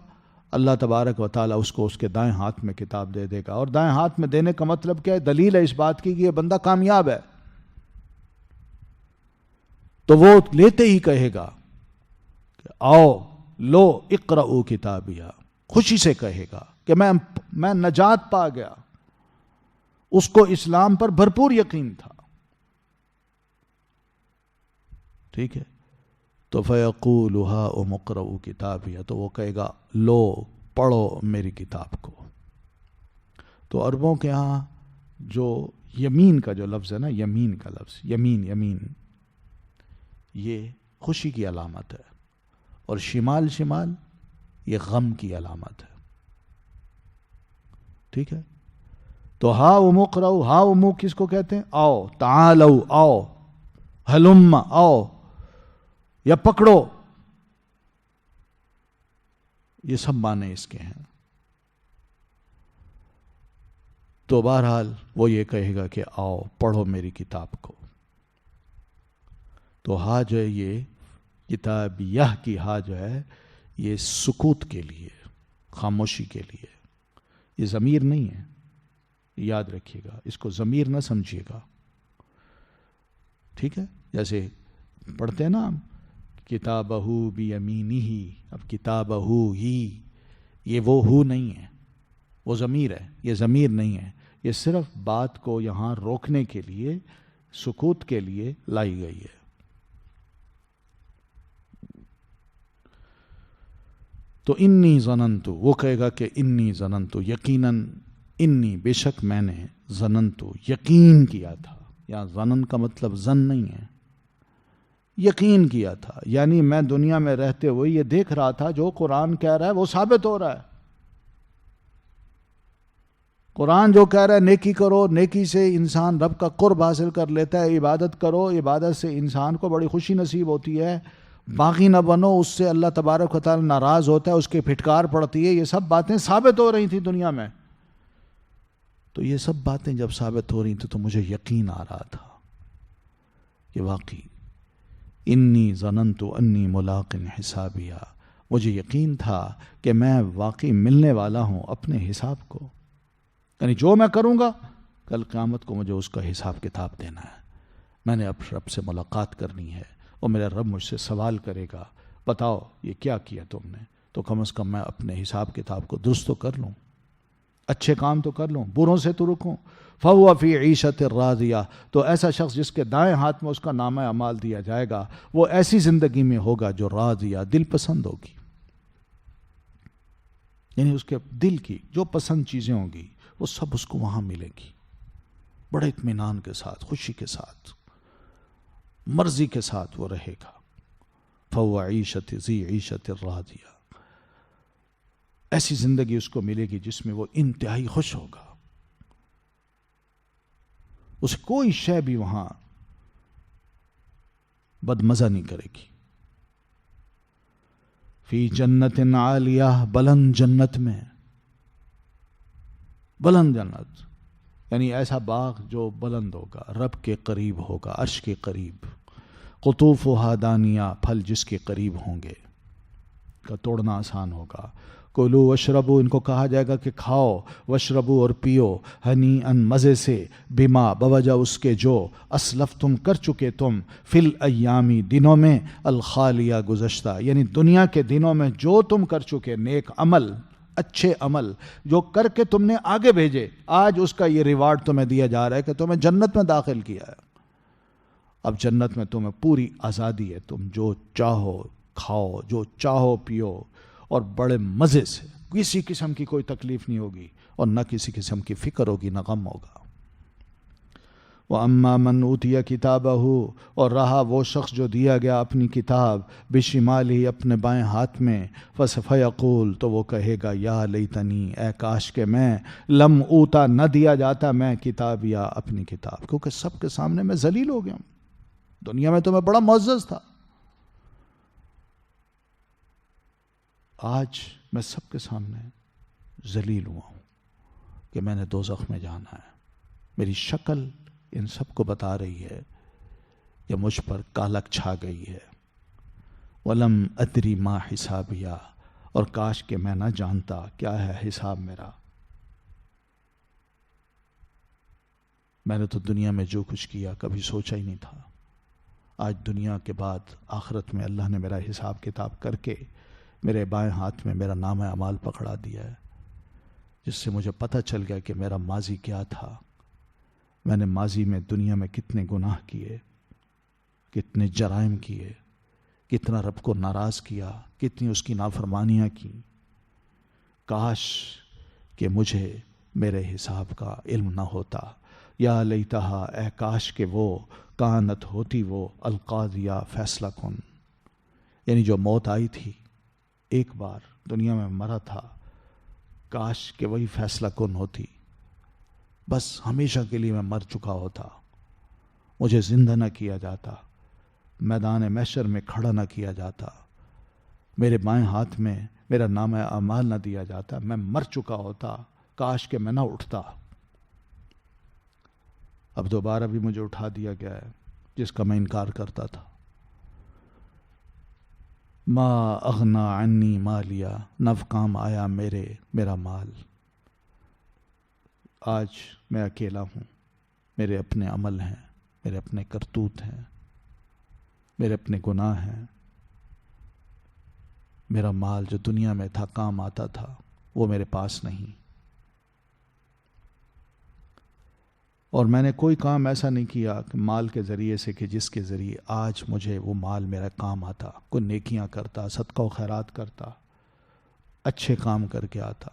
اللہ تبارک و تعالیٰ اس کو اس کے دائیں ہاتھ میں کتاب دے دے گا. اور دائیں ہاتھ میں دینے کا مطلب کیا ہے؟ دلیل ہے اس بات کی کہ یہ بندہ کامیاب ہے. تو وہ لیتے ہی کہے گا کہ آؤ لو اقرؤ کتابیہ، خوشی سے کہے گا کہ میں نجات پا گیا. اس کو اسلام پر بھرپور یقین تھا. ٹھیک ہے. تو فیقول ہاؤم اقرؤ کتابیہ، تو وہ کہے گا لو پڑھو میری کتاب کو. تو عربوں کے ہاں جو یمین کا جو لفظ ہے نا، یمین کا لفظ، یمین، یمین، یہ خوشی کی علامت ہے، اور شمال، شمال، یہ غم کی علامت ہے. ٹھیک ہے. تو ہاؤم اقرؤ، ہاؤم کس کو کہتے ہیں؟ آؤ، تعالو، آؤ، ہلم، آؤ، یا پکڑو، یہ سب معنی اس کے ہیں. تو بہرحال وہ یہ کہے گا کہ آؤ پڑھو میری کتاب کو. تو ہا جو ہے یہ کتابیہ کی ہا جو ہے یہ سکوت کے لیے، خاموشی کے لیے. یہ ضمیر نہیں ہے، یاد رکھیے گا، اس کو ضمیر نہ سمجھیے گا. ٹھیک ہے. جیسے پڑھتے ہیں نا کتابہ بیمینہ، اب کتابہ ہی، یہ وہ ہو نہیں ہے، وہ ضمیر ہے، یہ ضمیر نہیں ہے، یہ صرف بات کو یہاں روکنے کے لیے، سکوت کے لیے لائی گئی ہے۔ تو انی ظننتو، وہ کہے گا کہ انی ظننتو، یقیناً، انی بے شک میں نے، ظننتو یقین کیا تھا، یا ظنن کا مطلب ظن نہیں ہے، یقین کیا تھا، یعنی میں دنیا میں رہتے ہوئے یہ دیکھ رہا تھا جو قرآن کہہ رہا ہے وہ ثابت ہو رہا ہے۔ قرآن جو کہہ رہا ہے نیکی کرو، نیکی سے انسان رب کا قرب حاصل کر لیتا ہے، عبادت کرو، عبادت سے انسان کو بڑی خوشی نصیب ہوتی ہے، باغی نہ بنو، اس سے اللہ تبارک و تعالی ناراض ہوتا ہے، اس کے پھٹکار پڑتی ہے، یہ سب باتیں ثابت ہو رہی تھیں دنیا میں۔ تو یہ سب باتیں جب ثابت ہو رہی تھیں تو مجھے یقین آ رہا تھا کہ واقعی انی ظننت انی ملاق حسابیہ، مجھے یقین تھا کہ میں واقعی ملنے والا ہوں اپنے حساب کو، یعنی جو میں کروں گا کل قیامت کو مجھے اس کا حساب کتاب دینا ہے، میں نے اب رب سے ملاقات کرنی ہے اور میرا رب مجھ سے سوال کرے گا، بتاؤ یہ کیا کیا تم نے، تو کم از کم میں اپنے حساب کتاب کو درست تو کر لوں، اچھے کام تو کر لوں، بروں سے تو رکوں۔ فَهُوَ فِي عِيشَةٍ رَاضِيَةٍ، تو ایسا شخص جس کے دائیں ہاتھ میں اس کا نامہ اعمال دیا جائے گا، وہ ایسی زندگی میں ہوگا جو راضیہ، دل پسند ہوگی، یعنی اس کے دل کی جو پسند چیزیں ہوں گی وہ سب اس کو وہاں ملے گی، بڑے اطمینان کے ساتھ، خوشی کے ساتھ، مرضی کے ساتھ وہ رہے گا۔ فَهُوَ عِيشَةٍ ذِي عِيشَةٍ رَاضِيَةٍ، ایسی زندگی اس کو ملے گی جس میں وہ انتہائی خوش ہوگا، اسے کوئی شے بھی وہاں بدمزہ نہیں کرے گی۔ فی جنت عالیہ، بلند جنت میں، بلند جنت یعنی ایسا باغ جو بلند ہوگا، رب کے قریب ہوگا، عرش کے قریب، قطوفہا دانیہ، پھل جس کے قریب ہوں گے، کا توڑنا آسان ہوگا۔ کلو وشربو، ان کو کہا جائے گا کہ کھاؤ، وشربو اور پیو، ہنی ان مزے سے، بما بوجہ اس کے جو، اسلف تم کر چکے تم، فی الایامی دنوں میں، الخالیہ گزشتہ، یعنی دنیا کے دنوں میں جو تم کر چکے نیک عمل، اچھے عمل جو کر کے تم نے آگے بھیجے، آج اس کا یہ ریوارڈ تمہیں دیا جا رہا ہے کہ تمہیں جنت میں داخل کیا ہے۔ اب جنت میں تمہیں پوری آزادی ہے، تم جو چاہو کھاؤ، جو چاہو پیو، اور بڑے مزے سے، کسی قسم کی کوئی تکلیف نہیں ہوگی اور نہ کسی قسم کی فکر ہوگی، نہ غم ہوگا۔ وَأَمَّا مَنْ أُوتِيَ كِتَابَهُ، اور رہا وہ شخص جو دیا گیا اپنی کتاب، بِشِمَالِهِ اپنے بائیں ہاتھ میں، فَسَوْفَ يَقُولُ تو وہ کہے گا، یا لیتنی، اے کاش کہ میں، لم اوتا نہ دیا جاتا میں کتابیا اپنی کتاب، کیونکہ سب کے سامنے میں ذلیل ہو گیا ہوں، دنیا میں تو میں بڑا معزز تھا، آج میں سب کے سامنے ذلیل ہوا ہوں کہ میں نے دوزخ میں جانا ہے۔ میری شکل ان سب کو بتا رہی ہے کہ مجھ پر کالک چھا گئی ہے۔ وَلَمْ أَدْرِ مَا حِسَابِيَا، اور کاش کہ میں نہ جانتا کیا ہے حساب میرا۔ میں نے تو دنیا میں جو کچھ کیا کبھی سوچا ہی نہیں تھا، آج دنیا کے بعد آخرت میں اللہ نے میرا حساب کتاب کر کے میرے بائیں ہاتھ میں میرا نامہ اعمال پکڑا دیا ہے، جس سے مجھے پتہ چل گیا کہ میرا ماضی کیا تھا، میں نے ماضی میں دنیا میں کتنے گناہ کیے، کتنے جرائم کیے، کتنا رب کو ناراض کیا، کتنی اس کی نافرمانیاں کی۔ کاش کہ مجھے میرے حساب کا علم نہ ہوتا، یا لیتہا، اے کاش کہ وہ، کانت ہوتی وہ، القاضیہ فیصلہ کن، یعنی جو موت آئی تھی، ایک بار دنیا میں مرا تھا، کاش کہ وہی فیصلہ کن ہوتی، بس ہمیشہ کے لیے میں مر چکا ہوتا، مجھے زندہ نہ کیا جاتا، میدان محشر میں کھڑا نہ کیا جاتا، میرے بائیں ہاتھ میں میرا نامہ اعمال نہ دیا جاتا، میں مر چکا ہوتا، کاش کہ میں نہ اٹھتا۔ اب دوبارہ بھی مجھے اٹھا دیا گیا ہے جس کا میں انکار کرتا تھا۔ ما اغنا عنی مالیہ، نف کام آیا میرا مال، آج میں اکیلا ہوں، میرے اپنے عمل ہیں، میرے اپنے کرتوت ہیں، میرے اپنے گناہ ہیں، میرا مال جو دنیا میں تھا کام آتا تھا وہ میرے پاس نہیں، اور میں نے کوئی کام ایسا نہیں کیا کہ مال کے ذریعے سے کہ جس کے ذریعے آج مجھے وہ مال میرا کام آتا، کوئی نیکیاں کرتا، صدقہ و خیرات کرتا، اچھے کام کر کے آتا۔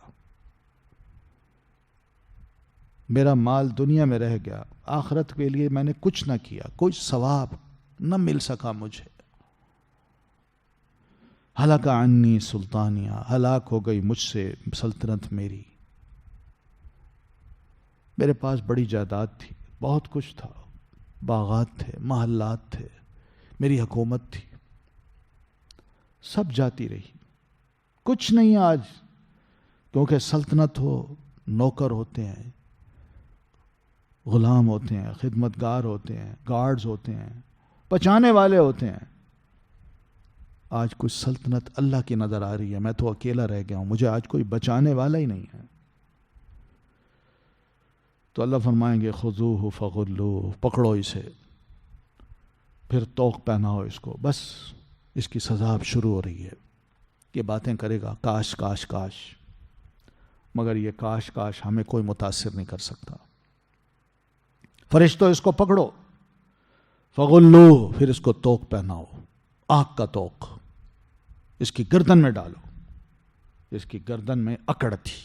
میرا مال دنیا میں رہ گیا، آخرت کے لیے میں نے کچھ نہ کیا، کوئی ثواب نہ مل سکا مجھے۔ ہلاک عنی سلطانیہ، ہلاک ہو گئی مجھ سے سلطنت میری۔ میرے پاس بڑی جائیداد تھی، بہت کچھ تھا، باغات تھے، محلات تھے، میری حکومت تھی، سب جاتی رہی، کچھ نہیں آج، کیونکہ سلطنت ہو، نوکر ہوتے ہیں، غلام ہوتے ہیں، خدمتگار ہوتے ہیں، گارڈز ہوتے ہیں، بچانے والے ہوتے ہیں۔ آج کچھ سلطنت اللہ کی نظر آ رہی ہے، میں تو اکیلا رہ گیا ہوں، مجھے آج کوئی بچانے والا ہی نہیں ہے۔ تو اللہ فرمائیں گے خذوہ فغلوہ، پکڑو اسے، پھر طوق پہناؤ اس کو، بس اس کی سزا اب شروع ہو رہی ہے۔ یہ باتیں کرے گا، کاش کاش کاش، مگر یہ کاش کاش ہمیں کوئی متاثر نہیں کر سکتا۔ فرشتوں اس کو پکڑو، فغلوہ، پھر اس کو طوق پہناؤ، آگ کا طوق اس کی گردن میں ڈالو۔ اس کی گردن میں اکڑ تھی،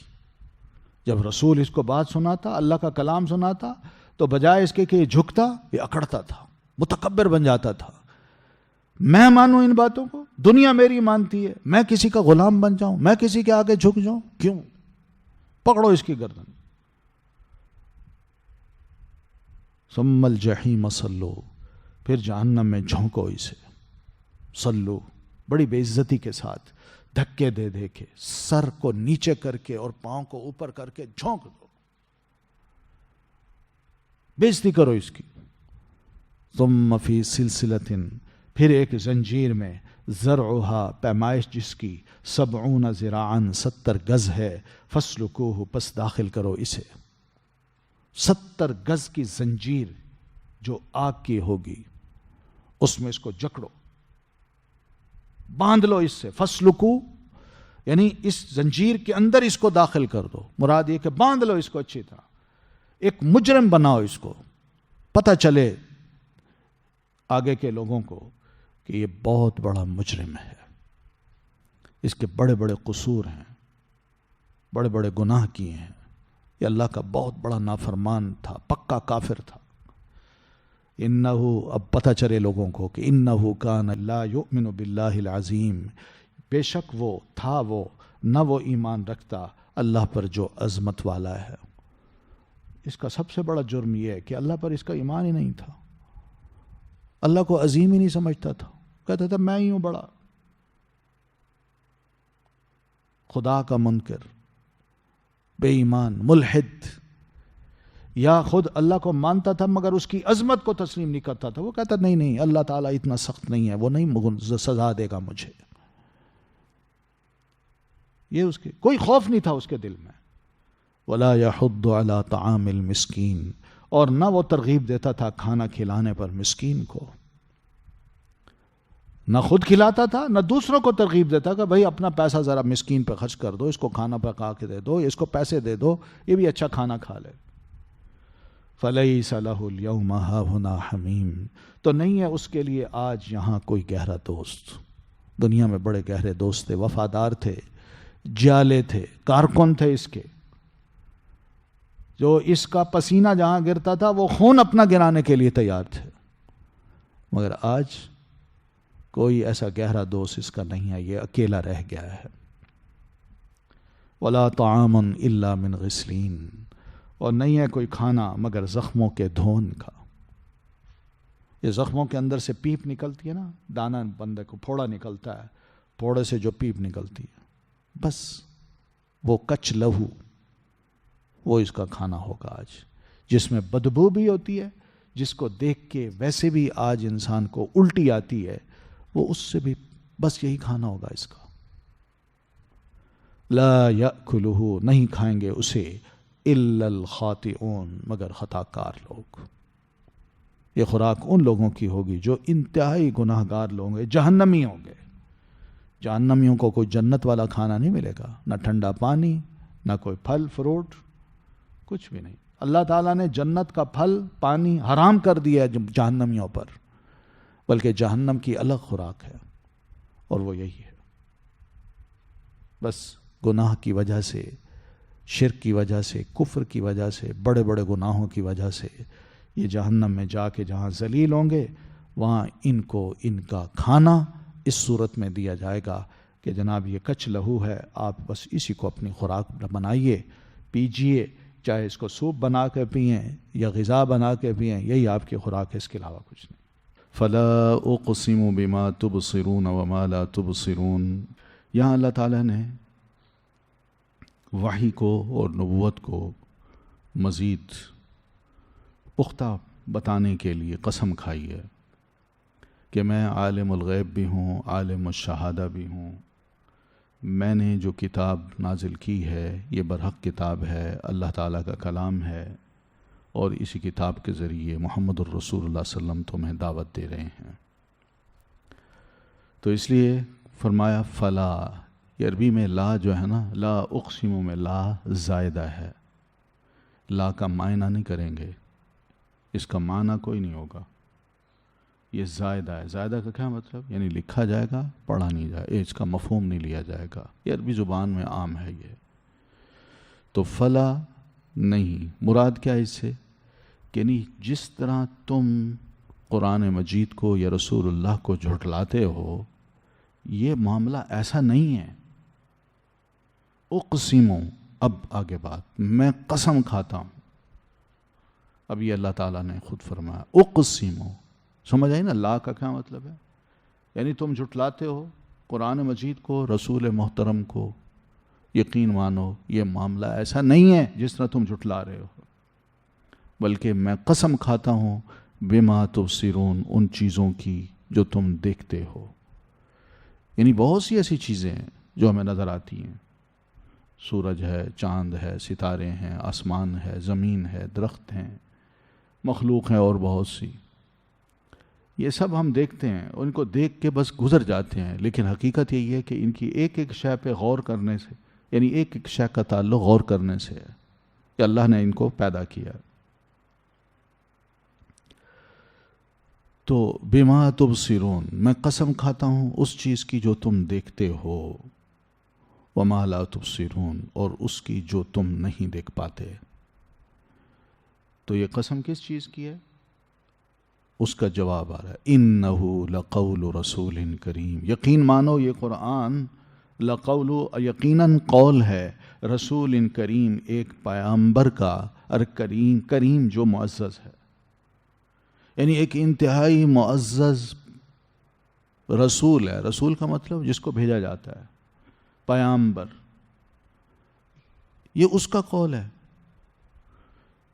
جب رسول اس کو بات سناتا، اللہ کا کلام سناتا، تو بجائے اس کے کہ یہ جھکتا، یہ اکڑتا تھا، متکبر بن جاتا تھا۔ میں مانوں ان باتوں کو، دنیا میری مانتی ہے، میں کسی کا غلام بن جاؤں، میں کسی کے آگے جھک جاؤں، کیوں؟ پکڑو اس کی گردن۔ ثم الجحیم صلو، پھر جہنم میں جھونکو اسے، صلو، بڑی بے عزتی کے ساتھ، دھکے دے دے کے، سر کو نیچے کر کے اور پاؤں کو اوپر کر کے جھونک دو، بے عزتی کرو اس کی۔ ثم فی سلسلۃ، پھر ایک زنجیر میں، زرعها، پیمائش جس کی، 70 ذراعا، 70 گز ہے، فاسلکوہ، پس داخل کرو اسے۔ 70 گز کی زنجیر جو آگ کی ہوگی، اس میں اس کو جکڑو، باندھ لو اس سے، فسلکو یعنی اس زنجیر کے اندر اس کو داخل کر دو، مراد یہ کہ باندھ لو اس کو اچھی طرح، ایک مجرم بناؤ اس کو، پتہ چلے آگے کے لوگوں کو کہ یہ بہت بڑا مجرم ہے، اس کے بڑے بڑے قصور ہیں، بڑے بڑے گناہ کیے ہیں، یہ اللہ کا بہت بڑا نافرمان تھا، پکا کافر تھا۔ انہو، اب پتہ چلے لوگوں کو کہ انہو کان لا یؤمن باللہ العظیم، بے شک وہ تھا، وہ نہ وہ ایمان رکھتا اللہ پر جو عظمت والا ہے۔ اس کا سب سے بڑا جرم یہ ہے کہ اللہ پر اس کا ایمان ہی نہیں تھا، اللہ کو عظیم ہی نہیں سمجھتا تھا، کہتا تھا میں ہی ہوں بڑا، خدا کا منکر، بے ایمان، ملحد، یا خود اللہ کو مانتا تھا مگر اس کی عظمت کو تسلیم نہیں کرتا تھا، وہ کہتا نہیں نہیں اللہ تعالیٰ اتنا سخت نہیں ہے، وہ نہیں سزا دے گا مجھے، یہ اس کے کوئی خوف نہیں تھا اس کے دل میں۔ وَلَا يَحُضُّ عَلَىٰ طَعَامِ الْمِسْكِينِ، اور نہ وہ ترغیب دیتا تھا کھانا کھلانے پر مسکین کو، نہ خود کھلاتا تھا نہ دوسروں کو ترغیب دیتا کہ بھئی اپنا پیسہ ذرا مسکین پہ خرچ کر دو، اس کو کھانا پکا کے دے دو، اس کو پیسے دے دو، یہ بھی اچھا کھانا کھا لے۔ فَلَيْسَ لَهُ الْيَوْمَ هَاهُنَا حَمِيمٌ، تو نہیں ہے اس کے لیے آج یہاں کوئی گہرا دوست۔ دنیا میں بڑے گہرے دوست تھے، وفادار تھے، جیالے تھے، کارکن تھے اس کے، جو اس کا پسینہ جہاں گرتا تھا وہ خون اپنا گرانے کے لیے تیار تھے، مگر آج کوئی ایسا گہرا دوست اس کا نہیں ہے، یہ اکیلا رہ گیا ہے۔ وَلَا طَعَامٌ إِلَّا مِنْ غِسْلِينَ، اور نہیں ہے کوئی کھانا مگر زخموں کے دھون کا۔ یہ زخموں کے اندر سے پیپ نکلتی ہے نا، دانہ بندے کو پھوڑا نکلتا ہے، پھوڑے سے جو پیپ نکلتی ہے، بس وہ کچ لہو، وہ اس کا کھانا ہوگا آج، جس میں بدبو بھی ہوتی ہے، جس کو دیکھ کے ویسے بھی آج انسان کو الٹی آتی ہے، وہ اس سے بھی بس یہی کھانا ہوگا اس کا۔ لا یأکلہ، نہیں کھائیں گے اسے، الا الخاطئون، مگر خطا کار لوگ۔ یہ خوراک ان لوگوں کی ہوگی جو انتہائی گناہ گار لوگ ہیں، جہنمی ہوں گے، جہنمیوں کو کوئی جنت والا کھانا نہیں ملے گا، نہ ٹھنڈا پانی، نہ کوئی پھل فروٹ، کچھ بھی نہیں۔ اللہ تعالیٰ نے جنت کا پھل پانی حرام کر دیا ہے جہنمیوں پر، بلکہ جہنم کی الگ خوراک ہے، اور وہ یہی ہے۔ بس گناہ کی وجہ سے، شرک کی وجہ سے، کفر کی وجہ سے، بڑے بڑے گناہوں کی وجہ سے یہ جہنم میں جا کے جہاں ذلیل ہوں گے، وہاں ان کو ان کا کھانا اس صورت میں دیا جائے گا کہ جناب یہ کچ لہو ہے، آپ بس اسی کو اپنی خوراک بنائیے، پیجئے، چاہے اس کو سوپ بنا کے پئیں یا غذا بنا کے پئیں، یہی آپ کی خوراک ہے، اس کے علاوہ کچھ نہیں۔ فلا اقسم بما تبصرون وما لا تبصرون، یہاں اللہ تعالیٰ نے وحی کو اور نبوت کو مزید پختہ بتانے کے لیے قسم کھائی ہے کہ میں عالم الغیب بھی ہوں، عالم الشہادہ بھی ہوں۔ میں نے جو کتاب نازل کی ہے یہ برحق کتاب ہے، اللہ تعالیٰ کا کلام ہے، اور اسی کتاب کے ذریعے محمد الرسول اللہ صلی اللہ علیہ وسلم تمہیں دعوت دے رہے ہیں۔ تو اس لیے فرمایا فلا، یہ عربی میں لا جو ہے نا، لا اقسم میں لا زائدہ ہے، لا کا معنی نہیں کریں گے، اس کا معنی کوئی نہیں ہوگا، یہ زائدہ ہے۔ زائدہ کا کیا مطلب؟ یعنی لکھا جائے گا، پڑھا نہیں جائے گا، اس کا مفہوم نہیں لیا جائے گا، یہ عربی زبان میں عام ہے یہ۔ تو فلا نہیں، مراد کیا اس سے کہ نہیں، جس طرح تم قرآن مجید کو یا رسول اللہ کو جھٹلاتے ہو، یہ معاملہ ایسا نہیں ہے۔ اقسموں، اب آگے بات، میں قسم کھاتا ہوں، اب یہ اللہ تعالیٰ نے خود فرمایا اقسموں، سمجھ آئی نا لا کا کیا مطلب ہے؟ یعنی تم جھٹلاتے ہو قرآن مجید کو، رسول محترم کو، یقین مانو یہ معاملہ ایسا نہیں ہے جس طرح تم جھٹلا رہے ہو، بلکہ میں قسم کھاتا ہوں بما تبصرون، ان چیزوں کی جو تم دیکھتے ہو۔ یعنی بہت سی ایسی چیزیں ہیں جو ہمیں نظر آتی ہیں، سورج ہے، چاند ہے، ستارے ہیں، آسمان ہے، زمین ہے، درخت ہیں، مخلوق ہیں، اور بہت سی، یہ سب ہم دیکھتے ہیں، ان کو دیکھ کے بس گزر جاتے ہیں، لیکن حقیقت یہی ہے کہ ان کی ایک ایک شے پہ غور کرنے سے، یعنی ایک ایک شے کا تعلق غور کرنے سے ہے کہ اللہ نے ان کو پیدا کیا۔ تو بما تبصرون، میں قسم کھاتا ہوں اس چیز کی جو تم دیکھتے ہو، وما لا تبصرون، اور اس کی جو تم نہیں دیکھ پاتے۔ تو یہ قسم کس چیز کی ہے؟ اس کا جواب آ رہا ہے، انہ لقول رسول کریم، یقین مانو یہ قرآن لقول، یقیناً قول ہے، رسول کریم، ایک پیغمبر کا، اور کریم، کریم جو معزز ہے، یعنی ایک انتہائی معزز رسول ہے۔ رسول کا مطلب جس کو بھیجا جاتا ہے، پیغمبر، یہ اس کا قول ہے۔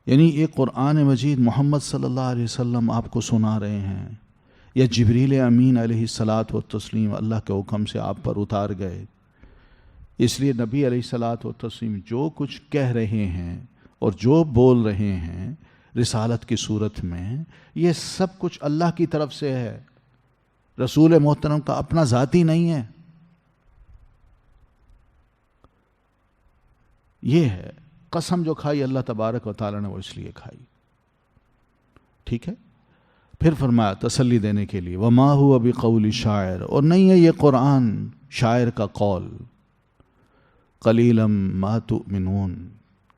یعنی یہ قرآن مجید محمد صلی اللہ علیہ وسلم آپ کو سنا رہے ہیں، یا جبریل امین علیہ الصلاۃ والتسلیم اللہ کے حکم سے آپ پر اتار گئے، اس لیے نبی علیہ الصلاۃ والتسلیم جو کچھ کہہ رہے ہیں اور جو بول رہے ہیں رسالت کی صورت میں، یہ سب کچھ اللہ کی طرف سے ہے، رسول محترم کا اپنا ذاتی نہیں ہے۔ یہ ہے قسم جو کھائی اللہ تبارک و تعالیٰ نے، وہ اس لیے کھائی، ٹھیک ہے۔ پھر فرمایا تسلی دینے کے لیے، وما هو بقول شاعر، اور نہیں ہے یہ قرآن شاعر کا قول، قلیلا ما تؤمنون،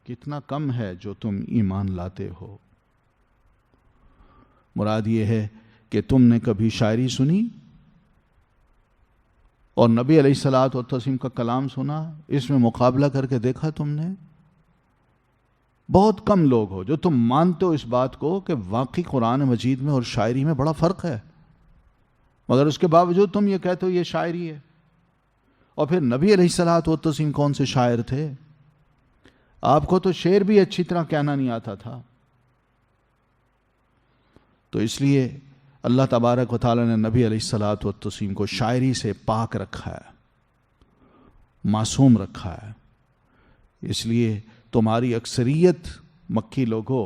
کتنا کم ہے جو تم ایمان لاتے ہو۔ مراد یہ ہے کہ تم نے کبھی شاعری سنی اور نبی علیہ الصلاۃ والتسلیم کا کلام سنا، اس میں مقابلہ کر کے دیکھا تم نے؟ بہت کم لوگ ہو جو تم مانتے ہو اس بات کو کہ واقعی قرآن مجید میں اور شاعری میں بڑا فرق ہے، مگر اس کے باوجود تم یہ کہتے ہو یہ شاعری ہے۔ اور پھر نبی علیہ الصلاۃ والتسلیم کون سے شاعر تھے؟ آپ کو تو شعر بھی اچھی طرح کہنا نہیں آتا تھا۔ تو اس لیے اللہ تبارک و تعالیٰ نے نبی علیہ الصلاۃ والتسلیم کو شاعری سے پاک رکھا ہے، معصوم رکھا ہے۔ اس لیے تمہاری اکثریت مکی لوگوں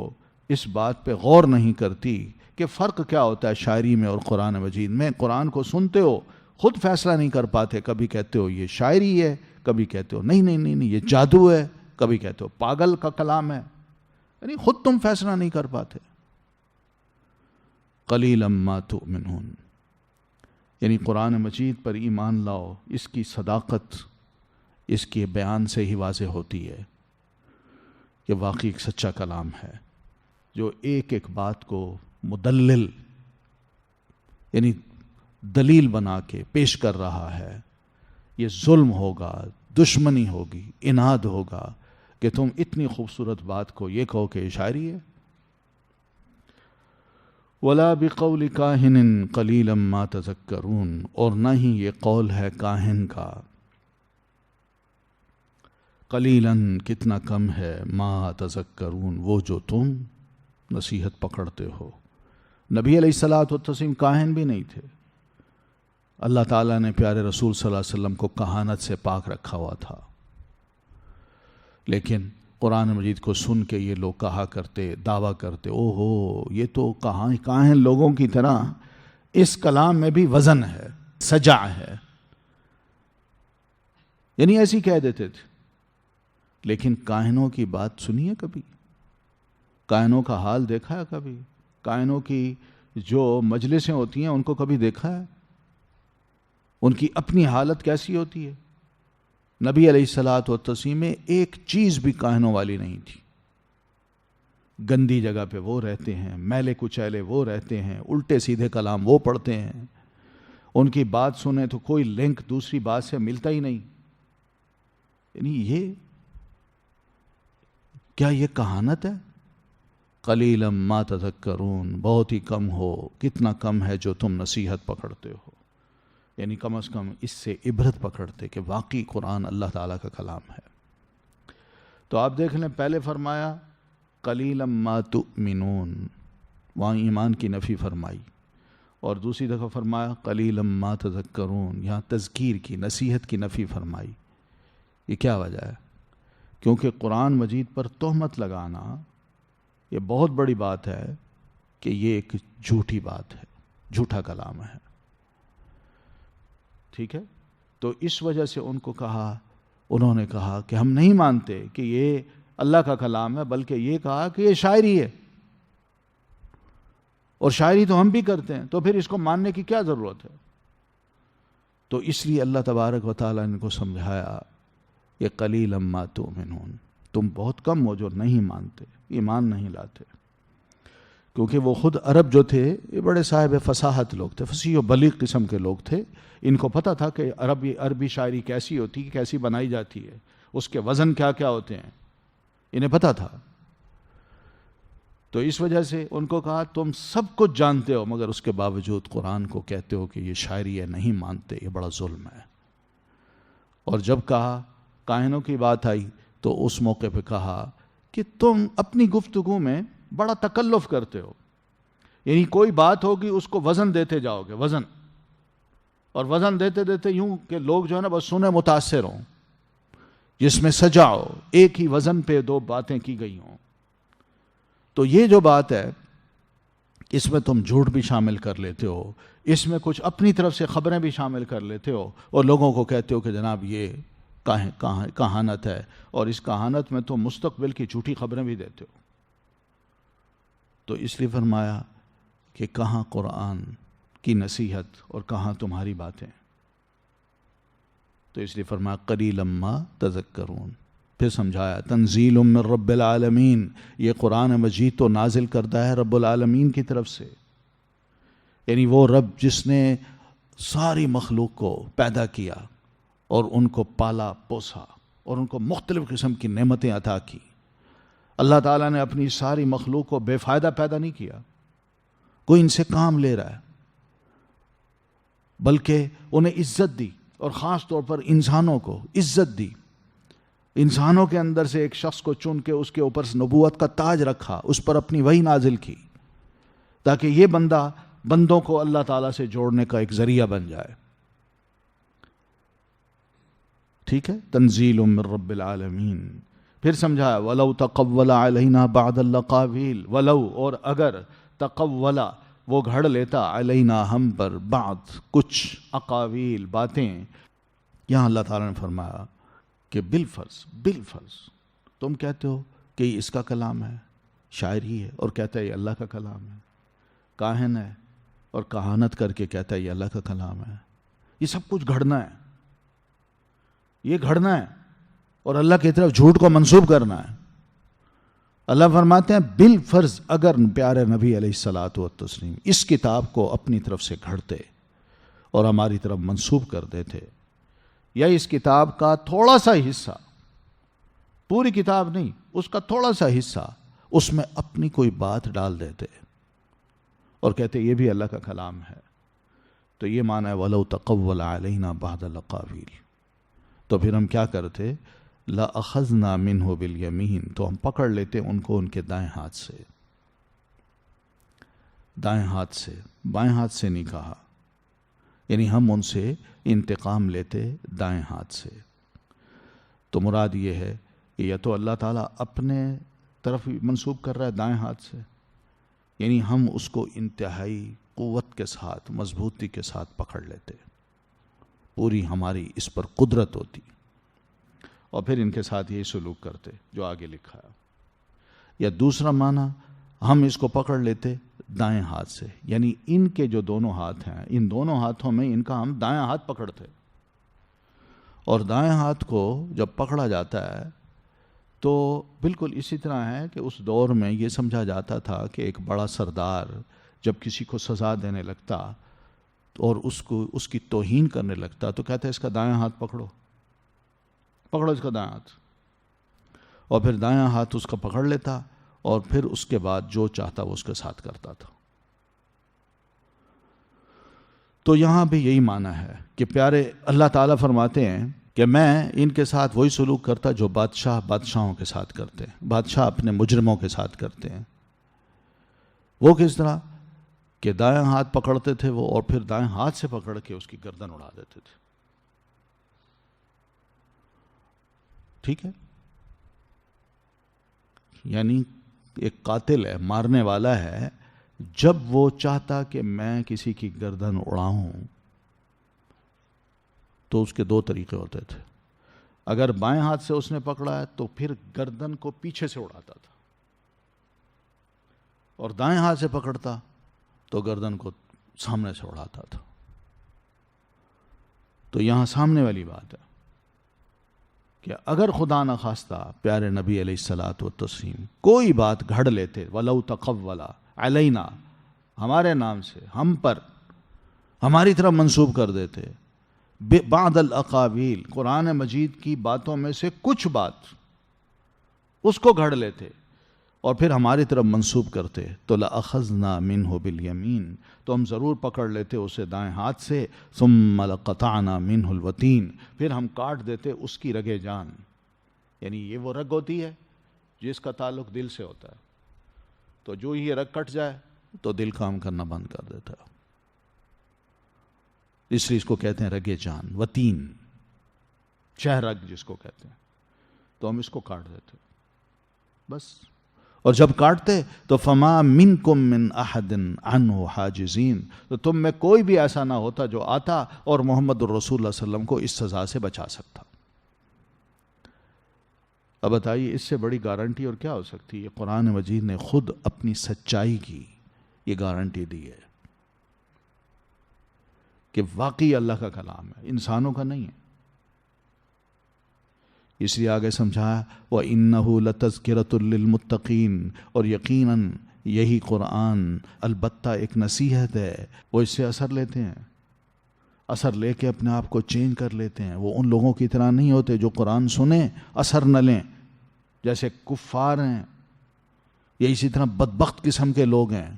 اس بات پہ غور نہیں کرتی کہ فرق کیا ہوتا ہے شاعری میں اور قرآن مجید میں۔ قرآن کو سنتے ہو، خود فیصلہ نہیں کر پاتے، کبھی کہتے ہو یہ شاعری ہے، کبھی کہتے ہو نہیں نہیں نہیں نہیں یہ جادو ہے، کبھی کہتے ہو پاگل کا کلام ہے، یعنی خود تم فیصلہ نہیں کر پاتے. قلیلا ما تؤمنون، یعنی قرآن مجید پر ایمان لاؤ، اس کی صداقت اس کے بیان سے ہی واضح ہوتی ہے کہ واقعی ایک سچا کلام ہے جو ایک ایک بات کو مدلل یعنی دلیل بنا کے پیش کر رہا ہے. یہ ظلم ہوگا، دشمنی ہوگی، اناد ہوگا کہ تم اتنی خوبصورت بات کو یہ کہو کہ یہ شاعری ہے. وَلَا بِقَوْلِ كَاهِنٍ قَلِيلًا مَا تَذَكَّرُونَ، اور نہ ہی یہ قول ہے کاہن کا، قلیلاً کتنا کم ہے، ما تذکرون وہ جو تم نصیحت پکڑتے ہو. نبی علیہ الصلوۃ والتسلیم کاہن بھی نہیں تھے. اللہ تعالیٰ نے پیارے رسول صلی اللہ علیہ وسلم کو کہانت سے پاک رکھا ہوا تھا، لیکن قرآن مجید کو سن کے یہ لوگ کہا کرتے، دعویٰ کرتے، او ہو یہ تو کاہن لوگوں کی طرح اس کلام میں بھی وزن ہے، سجع ہے، یعنی ایسی کہہ دیتے تھے. لیکن کاہنوں کی بات سنی ہے کبھی؟ کاہنوں کا حال دیکھا ہے کبھی؟ کاہنوں کی جو مجلسیں ہوتی ہیں ان کو کبھی دیکھا ہے؟ ان کی اپنی حالت کیسی ہوتی ہے؟ نبی علیہ الصلوۃ والتسلیم میں ایک چیز بھی کاہنوں والی نہیں تھی. گندی جگہ پہ وہ رہتے ہیں، میلے کچیلے وہ رہتے ہیں، الٹے سیدھے کلام وہ پڑھتے ہیں، ان کی بات سنیں تو کوئی لنک دوسری بات سے ملتا ہی نہیں. یعنی یہ کیا یہ کہانت ہے؟ قلیلا ما تذکرون، بہت ہی کم ہو، کتنا کم ہے جو تم نصیحت پکڑتے ہو. یعنی کم از کم اس سے عبرت پکڑتے کہ واقعی قرآن اللہ تعالیٰ کا کلام ہے. تو آپ دیکھ لیں، پہلے فرمایا قلیلا ما تؤمنون، وہاں ایمان کی نفی فرمائی، اور دوسری دفعہ فرمایا قلیلا ما تذکرون، یہاں تذکیر کی، نصیحت کی نفی فرمائی. یہ کیا وجہ ہے؟ کیونکہ قرآن مجید پر تہمت لگانا یہ بہت بڑی بات ہے کہ یہ ایک جھوٹی بات ہے، جھوٹا کلام ہے. ٹھیک ہے، تو اس وجہ سے انہوں نے کہا کہ ہم نہیں مانتے کہ یہ اللہ کا کلام ہے، بلکہ یہ کہا کہ یہ شاعری ہے، اور شاعری تو ہم بھی کرتے ہیں، تو پھر اس کو ماننے کی کیا ضرورت ہے؟ تو اس لیے اللہ تبارک و تعالیٰ نے ان کو سمجھایا یہ قلیلا ما تؤمنون، تم بہت کم ہو جو نہیں مانتے، ایمان نہیں لاتے. کیونکہ وہ خود عرب جو تھے یہ بڑے صاحب فصاحت لوگ تھے، فصیح و بلیغ قسم کے لوگ تھے. ان کو پتہ تھا کہ عربی شاعری کیسی ہوتی ہے، کیسی بنائی جاتی ہے، اس کے وزن کیا کیا ہوتے ہیں، انہیں پتہ تھا. تو اس وجہ سے ان کو کہا تم سب کچھ جانتے ہو مگر اس کے باوجود قرآن کو کہتے ہو کہ یہ شاعری ہے، نہیں مانتے، یہ بڑا ظلم ہے. اور جب کہا کاہنوں کی بات آئی تو اس موقع پہ کہا کہ تم اپنی گفتگو میں بڑا تکلف کرتے ہو، یعنی کوئی بات ہوگی اس کو وزن دیتے جاؤ گے، وزن، اور وزن دیتے دیتے یوں کہ لوگ جو ہے نا بس سنے متاثر ہوں، جس میں سجاؤ ایک ہی وزن پہ دو باتیں کی گئی ہوں. تو یہ جو بات ہے اس میں تم جھوٹ بھی شامل کر لیتے ہو، اس میں کچھ اپنی طرف سے خبریں بھی شامل کر لیتے ہو، اور لوگوں کو کہتے ہو کہ جناب یہ کہانت ہے، اور اس کہانت میں تم مستقبل کی جھوٹی خبریں بھی دیتے ہو. تو اس لیے فرمایا کہ کہاں قرآن کی نصیحت اور کہاں تمہاری باتیں. تو اس لیے فرمایا قلیلا ما تذکرون. پھر سمجھایا تنزیل من رب العالمین، یہ قرآن مجید تو نازل کردہ ہے رب العالمین کی طرف سے، یعنی وہ رب جس نے ساری مخلوق کو پیدا کیا اور ان کو پالا پوسا اور ان کو مختلف قسم کی نعمتیں عطا کی. اللہ تعالیٰ نے اپنی ساری مخلوق کو بے فائدہ پیدا نہیں کیا، کوئی ان سے کام لے رہا ہے، بلکہ انہیں عزت دی، اور خاص طور پر انسانوں کو عزت دی. انسانوں کے اندر سے ایک شخص کو چن کے اس کے اوپر نبوت کا تاج رکھا، اس پر اپنی وحی نازل کی تاکہ یہ بندہ بندوں کو اللہ تعالیٰ سے جوڑنے کا ایک ذریعہ بن جائے. ٹھیک ہے، تنزیل من رب العالمین. پھر سمجھایا وَلَوْ تَقَوَّلَ عَلَيْنَا بَعْدَ الْأَقَاوِيلِ، ولو، اور اگر، تقولا وہ گھڑ لیتا علینا ہم پر بعد کچھ اقاویل باتیں. یہاں اللہ تعالیٰ نے فرمایا کہ بالفرض تم کہتے ہو کہ یہ اس کا کلام ہے، شاعر ہی ہے، اور کہتا ہے یہ اللہ کا کلام ہے، کاہن ہے اور کہانت کر کے کہتا ہے یہ اللہ کا کلام ہے. یہ سب کچھ گھڑنا ہے، یہ گھڑنا ہے اور اللہ کی طرف جھوٹ کو منسوب کرنا ہے. اللہ فرماتے ہیں بالفرض اگر پیارے نبی علیہ الصلاۃ والتسلیم اس کتاب کو اپنی طرف سے گھڑتے اور ہماری طرف منسوب کر دیتے، یا اس کتاب کا تھوڑا سا حصہ، پوری کتاب نہیں، اس کا تھوڑا سا حصہ اس میں اپنی کوئی بات ڈال دیتے اور کہتے یہ بھی اللہ کا کلام ہے، تو یہ معنی ہے وَلَوْ تَقَوَّلَ عَلَيْنَا بَعْضَ الْأَقَاوِيلِ. تو پھر ہم کیا کرتے؟ لَأَخَذْنَا مِنْهُ بِالْيَمِينِ، تو ہم پکڑ لیتے ان کو ان کے دائیں ہاتھ سے. دائیں ہاتھ سے، بائیں ہاتھ سے نہیں کہا، یعنی ہم ان سے انتقام لیتے دائیں ہاتھ سے. تو مراد یہ ہے کہ یا تو اللہ تعالیٰ اپنے طرف منسوب کر رہا ہے دائیں ہاتھ سے، یعنی ہم اس کو انتہائی قوت کے ساتھ، مضبوطی کے ساتھ پکڑ لیتے، پوری ہماری اس پر قدرت ہوتی، اور پھر ان کے ساتھ یہی سلوک کرتے جو آگے لکھا ہے. یا دوسرا معنی ہم اس کو پکڑ لیتے دائیں ہاتھ سے، یعنی ان کے جو دونوں ہاتھ ہیں، ان دونوں ہاتھوں میں ان کا ہم دائیں ہاتھ پکڑتے. اور دائیں ہاتھ کو جب پکڑا جاتا ہے تو بالکل اسی طرح ہے کہ اس دور میں یہ سمجھا جاتا تھا کہ ایک بڑا سردار جب کسی کو سزا دینے لگتا اور اس کی توہین کرنے لگتا تو کہتا ہے اس کا دائیں ہاتھ پکڑو اس کا دائیں ہاتھ، اور پھر دائیں ہاتھ اس کا پکڑ لیتا اور پھر اس کے بعد جو چاہتا وہ اس کے ساتھ کرتا تھا. تو یہاں بھی یہی معنی ہے کہ پیارے اللہ تعالیٰ فرماتے ہیں کہ میں ان کے ساتھ وہی سلوک کرتا جو بادشاہوں کے ساتھ کرتے ہیں، بادشاہ اپنے مجرموں کے ساتھ کرتے ہیں. وہ کس طرح کہ دائیں ہاتھ پکڑتے تھے وہ، اور پھر دائیں ہاتھ سے پکڑ کے اس کی گردن اڑا دیتے تھے. ٹھیک ہے، یعنی ایک قاتل ہے، مارنے والا ہے، جب وہ چاہتا کہ میں کسی کی گردن اڑاؤں تو اس کے دو طریقے ہوتے تھے. اگر بائیں ہاتھ سے اس نے پکڑا ہے تو پھر گردن کو پیچھے سے اڑاتا تھا، اور دائیں ہاتھ سے پکڑتا تو گردن کو سامنے سے اڑاتا تھا. تو یہاں سامنے والی بات ہے کہ اگر خدا نہ خواستہ پیارے نبی علیہ الصلاۃ والتسلیم کوئی بات گھڑ لیتے، وَلَوْ تَقَوَّلَ عَلَيْنَا، ہمارے نام سے، ہم پر، ہماری طرف منسوب کر دیتے بعض الاقاویل، قرآن مجید کی باتوں میں سے کچھ بات اس کو گھڑ لیتے اور پھر ہماری طرف منسوب کرتے، تو لَأَخَذْنَا مِنْهُ بِالْيَمِينِ، تو ہم ضرور پکڑ لیتے اسے دائیں ہاتھ سے، ثُمَّ لَقَطَعْنَا مِنْهُ الْوَتِينَ، پھر ہم کاٹ دیتے اس کی رگے جان. یعنی یہ وہ رگ ہوتی ہے جس کا تعلق دل سے ہوتا ہے، تو جو یہ رگ کٹ جائے تو دل کام کرنا بند کر دیتا ہے، اس لیے اس کو کہتے ہیں رگے جان، وتین، چہ رگ جس کو کہتے ہیں. تو ہم اس کو کاٹ دیتے بس. اور جب کاٹتے تو فما منکم من احد عنہ حاجزین، تو تم میں کوئی بھی ایسا نہ ہوتا جو آتا اور محمد الرسول اللہ علیہ وسلم کو اس سزا سے بچا سکتا. اب بتائیے اس سے بڑی گارنٹی اور کیا ہو سکتی ہے؟ قرآن مجید نے خود اپنی سچائی کی یہ گارنٹی دی ہے کہ واقعی اللہ کا کلام ہے، انسانوں کا نہیں ہے. اس لیے آگے سمجھایا وَإِنَّهُ لَتَذْكِرَةٌ لِّلْمُتَّقِينَ، اور یقیناً یہی قرآن البتہ ایک نصیحت ہے. وہ اس سے اثر لیتے ہیں، اثر لے کے اپنے آپ کو چینج کر لیتے ہیں. وہ ان لوگوں کی طرح نہیں ہوتے جو قرآن سنیں اثر نہ لیں، جیسے کفار ہیں، یا اسی طرح بدبخت قسم کے لوگ ہیں.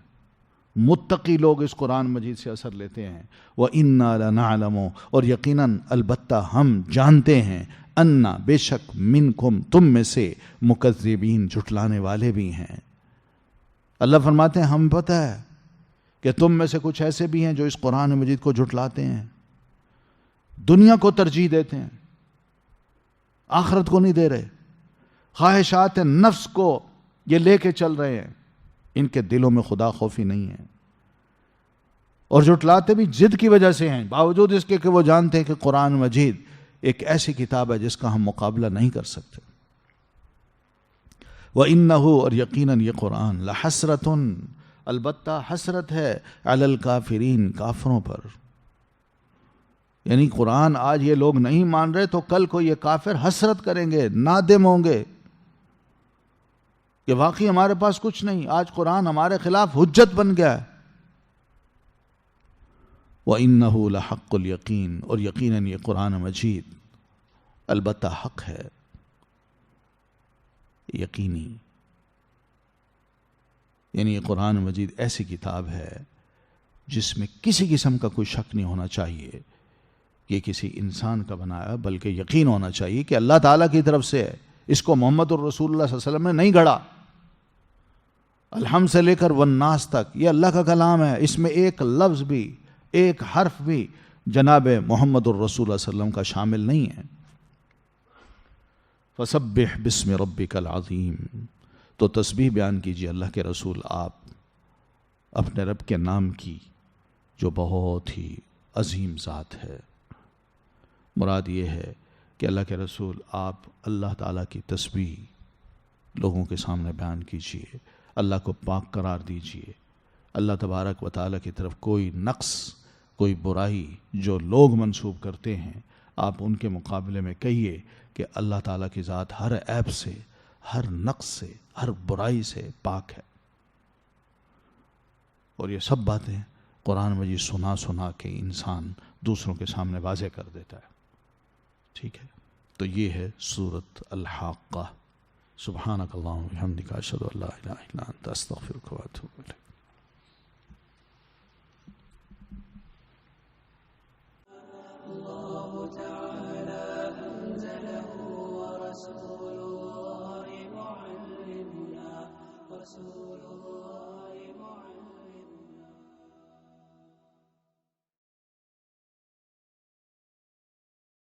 متقی لوگ اس قرآن مجید سے اثر لیتے ہیں. وَإِنَّا لَنَعْلَمُ، اور یقیناً البتہ ہم جانتے ہیں، اَنَّا، بے شک، منکم، تم میں سے، مکذبین، جھٹلانے والے بھی ہیں. اللہ فرماتے ہیں ہم پتہ ہے کہ تم میں سے کچھ ایسے بھی ہیں جو اس قرآن مجید کو جھٹلاتے ہیں، دنیا کو ترجیح دیتے ہیں، آخرت کو نہیں دے رہے، خواہشات نفس کو یہ لے کے چل رہے ہیں، ان کے دلوں میں خدا خوفی نہیں ہے. اور جھٹلاتے بھی ضد کی وجہ سے ہیں، باوجود اس کے کہ وہ جانتے ہیں کہ قرآن مجید ایک ایسی کتاب ہے جس کا ہم مقابلہ نہیں کر سکتے۔ وَإِنَّهُ، اور یقیناً یہ قرآن، لَحَسْرَةٌ، البتہ حسرت ہے، عَلَى الْكَافِرِينَ، کافروں پر۔ یعنی قرآن آج یہ لوگ نہیں مان رہے تو کل کو یہ کافر حسرت کریں گے، نادم ہوں گے کہ واقعی ہمارے پاس کچھ نہیں، آج قرآن ہمارے خلاف حجت بن گیا ہے۔ وَإِنَّهُ لَحَقُّ الْيَقِينِ، اور یقیناً یہ قرآن مجید البتہ حق ہے، یقینی۔ یعنی یہ قرآن مجید ایسی کتاب ہے جس میں کسی قسم کا کوئی شک نہیں ہونا چاہیے یہ کسی انسان کا بنایا، بلکہ یقین ہونا چاہیے کہ اللہ تعالیٰ کی طرف سے ہے۔ اس کو محمد الرسول اللہ صلی اللہ علیہ وسلم نے نہیں گھڑا، الحمد سے لے کر والناس تک یہ اللہ کا کلام ہے، اس میں ایک لفظ بھی، ایک حرف بھی جناب محمد الرسول اللہ علیہ وسلم کا شامل نہیں ہے۔ فسبح بسم ربک العظیم، تو تسبیح بیان کیجیے اللہ کے رسول آپ اپنے رب کے نام کی جو بہت ہی عظیم ذات ہے۔ مراد یہ ہے کہ اللہ کے رسول آپ اللہ تعالیٰ کی تسبیح لوگوں کے سامنے بیان کیجیے، اللہ کو پاک قرار دیجیے، اللہ تبارک و تعالیٰ کی طرف کوئی نقص، کوئی برائی جو لوگ منسوب کرتے ہیں آپ ان کے مقابلے میں کہیے کہ اللہ تعالیٰ کی ذات ہر عیب سے، ہر نقص سے، ہر برائی سے پاک ہے۔ اور یہ سب باتیں قرآن مجید سنا سنا کے انسان دوسروں کے سامنے واضح کر دیتا ہے۔ ٹھیک ہے، تو یہ ہے سورۃ الحاقہ۔ سبحانک اللہم و بحمدک، اشہد ان لا الہ الا انت، استغفرک و اتوب الیک۔